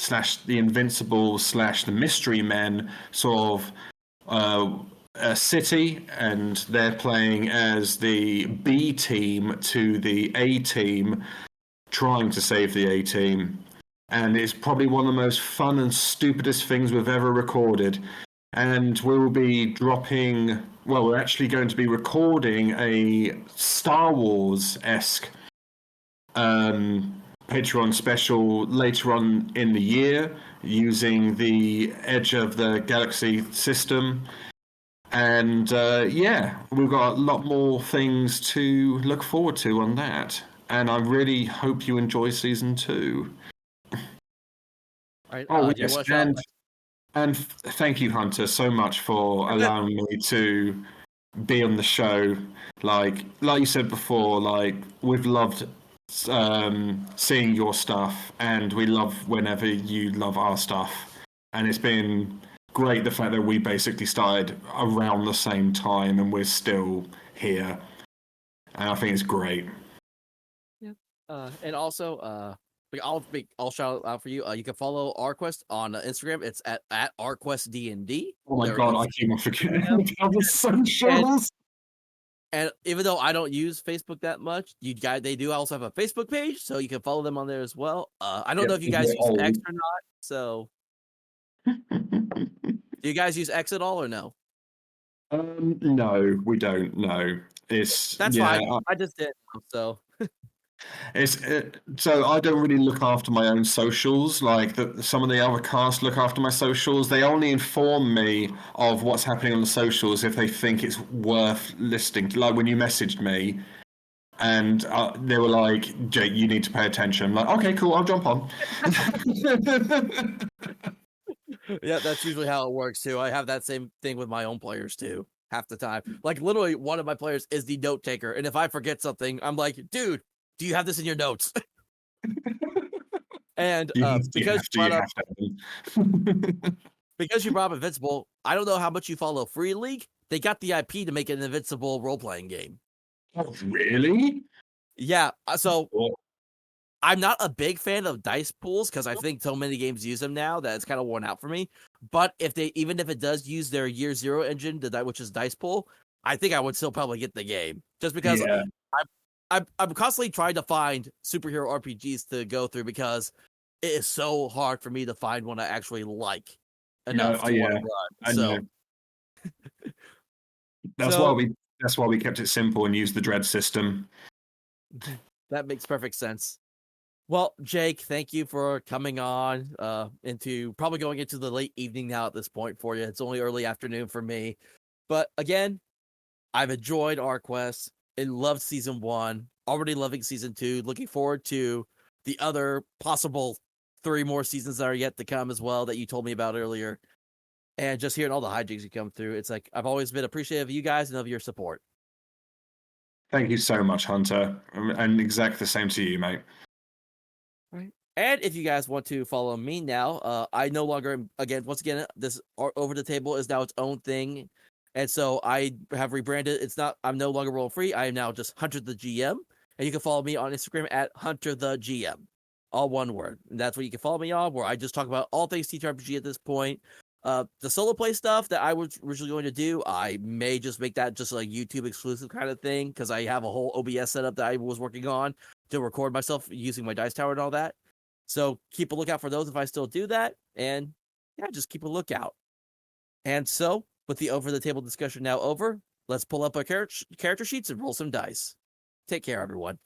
the Invincibles / the Mystery Men sort of a city, and they're playing as the B team to the A team, trying to save the A team. And it's probably one of the most fun and stupidest things we've ever recorded. And we will be dropping, well, we're actually going to be recording a Star Wars-esque Patreon special later on in the year using the Edge of the Galaxy system. And we've got a lot more things to look forward to on that. And I really hope you enjoy season 2. Right, yes, and thank you, Hunter, so much for allowing me to be on the show. Like you said before, we've loved seeing your stuff, and we love whenever you love our stuff. And it's been great the fact that we basically started around the same time, and we're still here. And I think it's great. Yeah. And also, I'll shout out for you. You can follow ArQuest on Instagram. It's at ArQuestDND. Oh my god, I keep on forgetting about the socials. And even though I don't use Facebook that much, they do also have a Facebook page, so you can follow them on there as well. I don't know if you guys use X or not. So, do you guys use X at all or no? No, we don't. No, that's fine. I just did. So. So I don't really look after my own socials. Like some of the other cast look after my socials. They only inform me of what's happening on the socials if they think it's worth listing. Like when you messaged me And they were like, Jake, you need to pay attention. I'm like, okay, cool, I'll jump on. Yeah, that's usually how it works too. I have that same thing with my own players too, half the time. Like literally one of my players is the note taker. And if I forget something, I'm like, dude, do you have this in your notes? And because you brought up Invincible, I don't know how much you follow Free League. They got the IP to make an Invincible role-playing game. Oh, really? Yeah, so I'm not a big fan of dice pools because I think so many games use them now that it's kind of worn out for me. But even if it does use their Year Zero engine, which is dice pool, I think I would still probably get the game just because I'm constantly trying to find superhero RPGs to go through because it is so hard for me to find one I actually like enough to want to run. So that's why we kept it simple and used the dread system. That makes perfect sense. Well, Jake, thank you for coming on into probably going into the late evening now at this point for you. It's only early afternoon for me. But again, I've enjoyed our quest and loved season 1, already loving season 2, looking forward to the other possible 3 more seasons that are yet to come as well that you told me about earlier. And just hearing all the hijinks you come through, it's like I've always been appreciative of you guys and of your support. Thank you so much, Hunter. And exactly the same to you, mate. Right. And if you guys want to follow me now, I no longer, once again, this Over the Table is now its own thing. And so I have rebranded. I'm no longer Roll Free. I am now just Hunter the GM. And you can follow me on Instagram at Hunter the GM. All one word. And that's where you can follow me on, where I just talk about all things TTRPG at this point. The solo play stuff that I was originally going to do, I may just make that just like YouTube exclusive kind of thing because I have a whole OBS setup that I was working on to record myself using my dice tower and all that. So keep a lookout for those if I still do that. And yeah, just keep a lookout. And so with the over the table discussion now over, let's pull up our character sheets and roll some dice. Take care, everyone.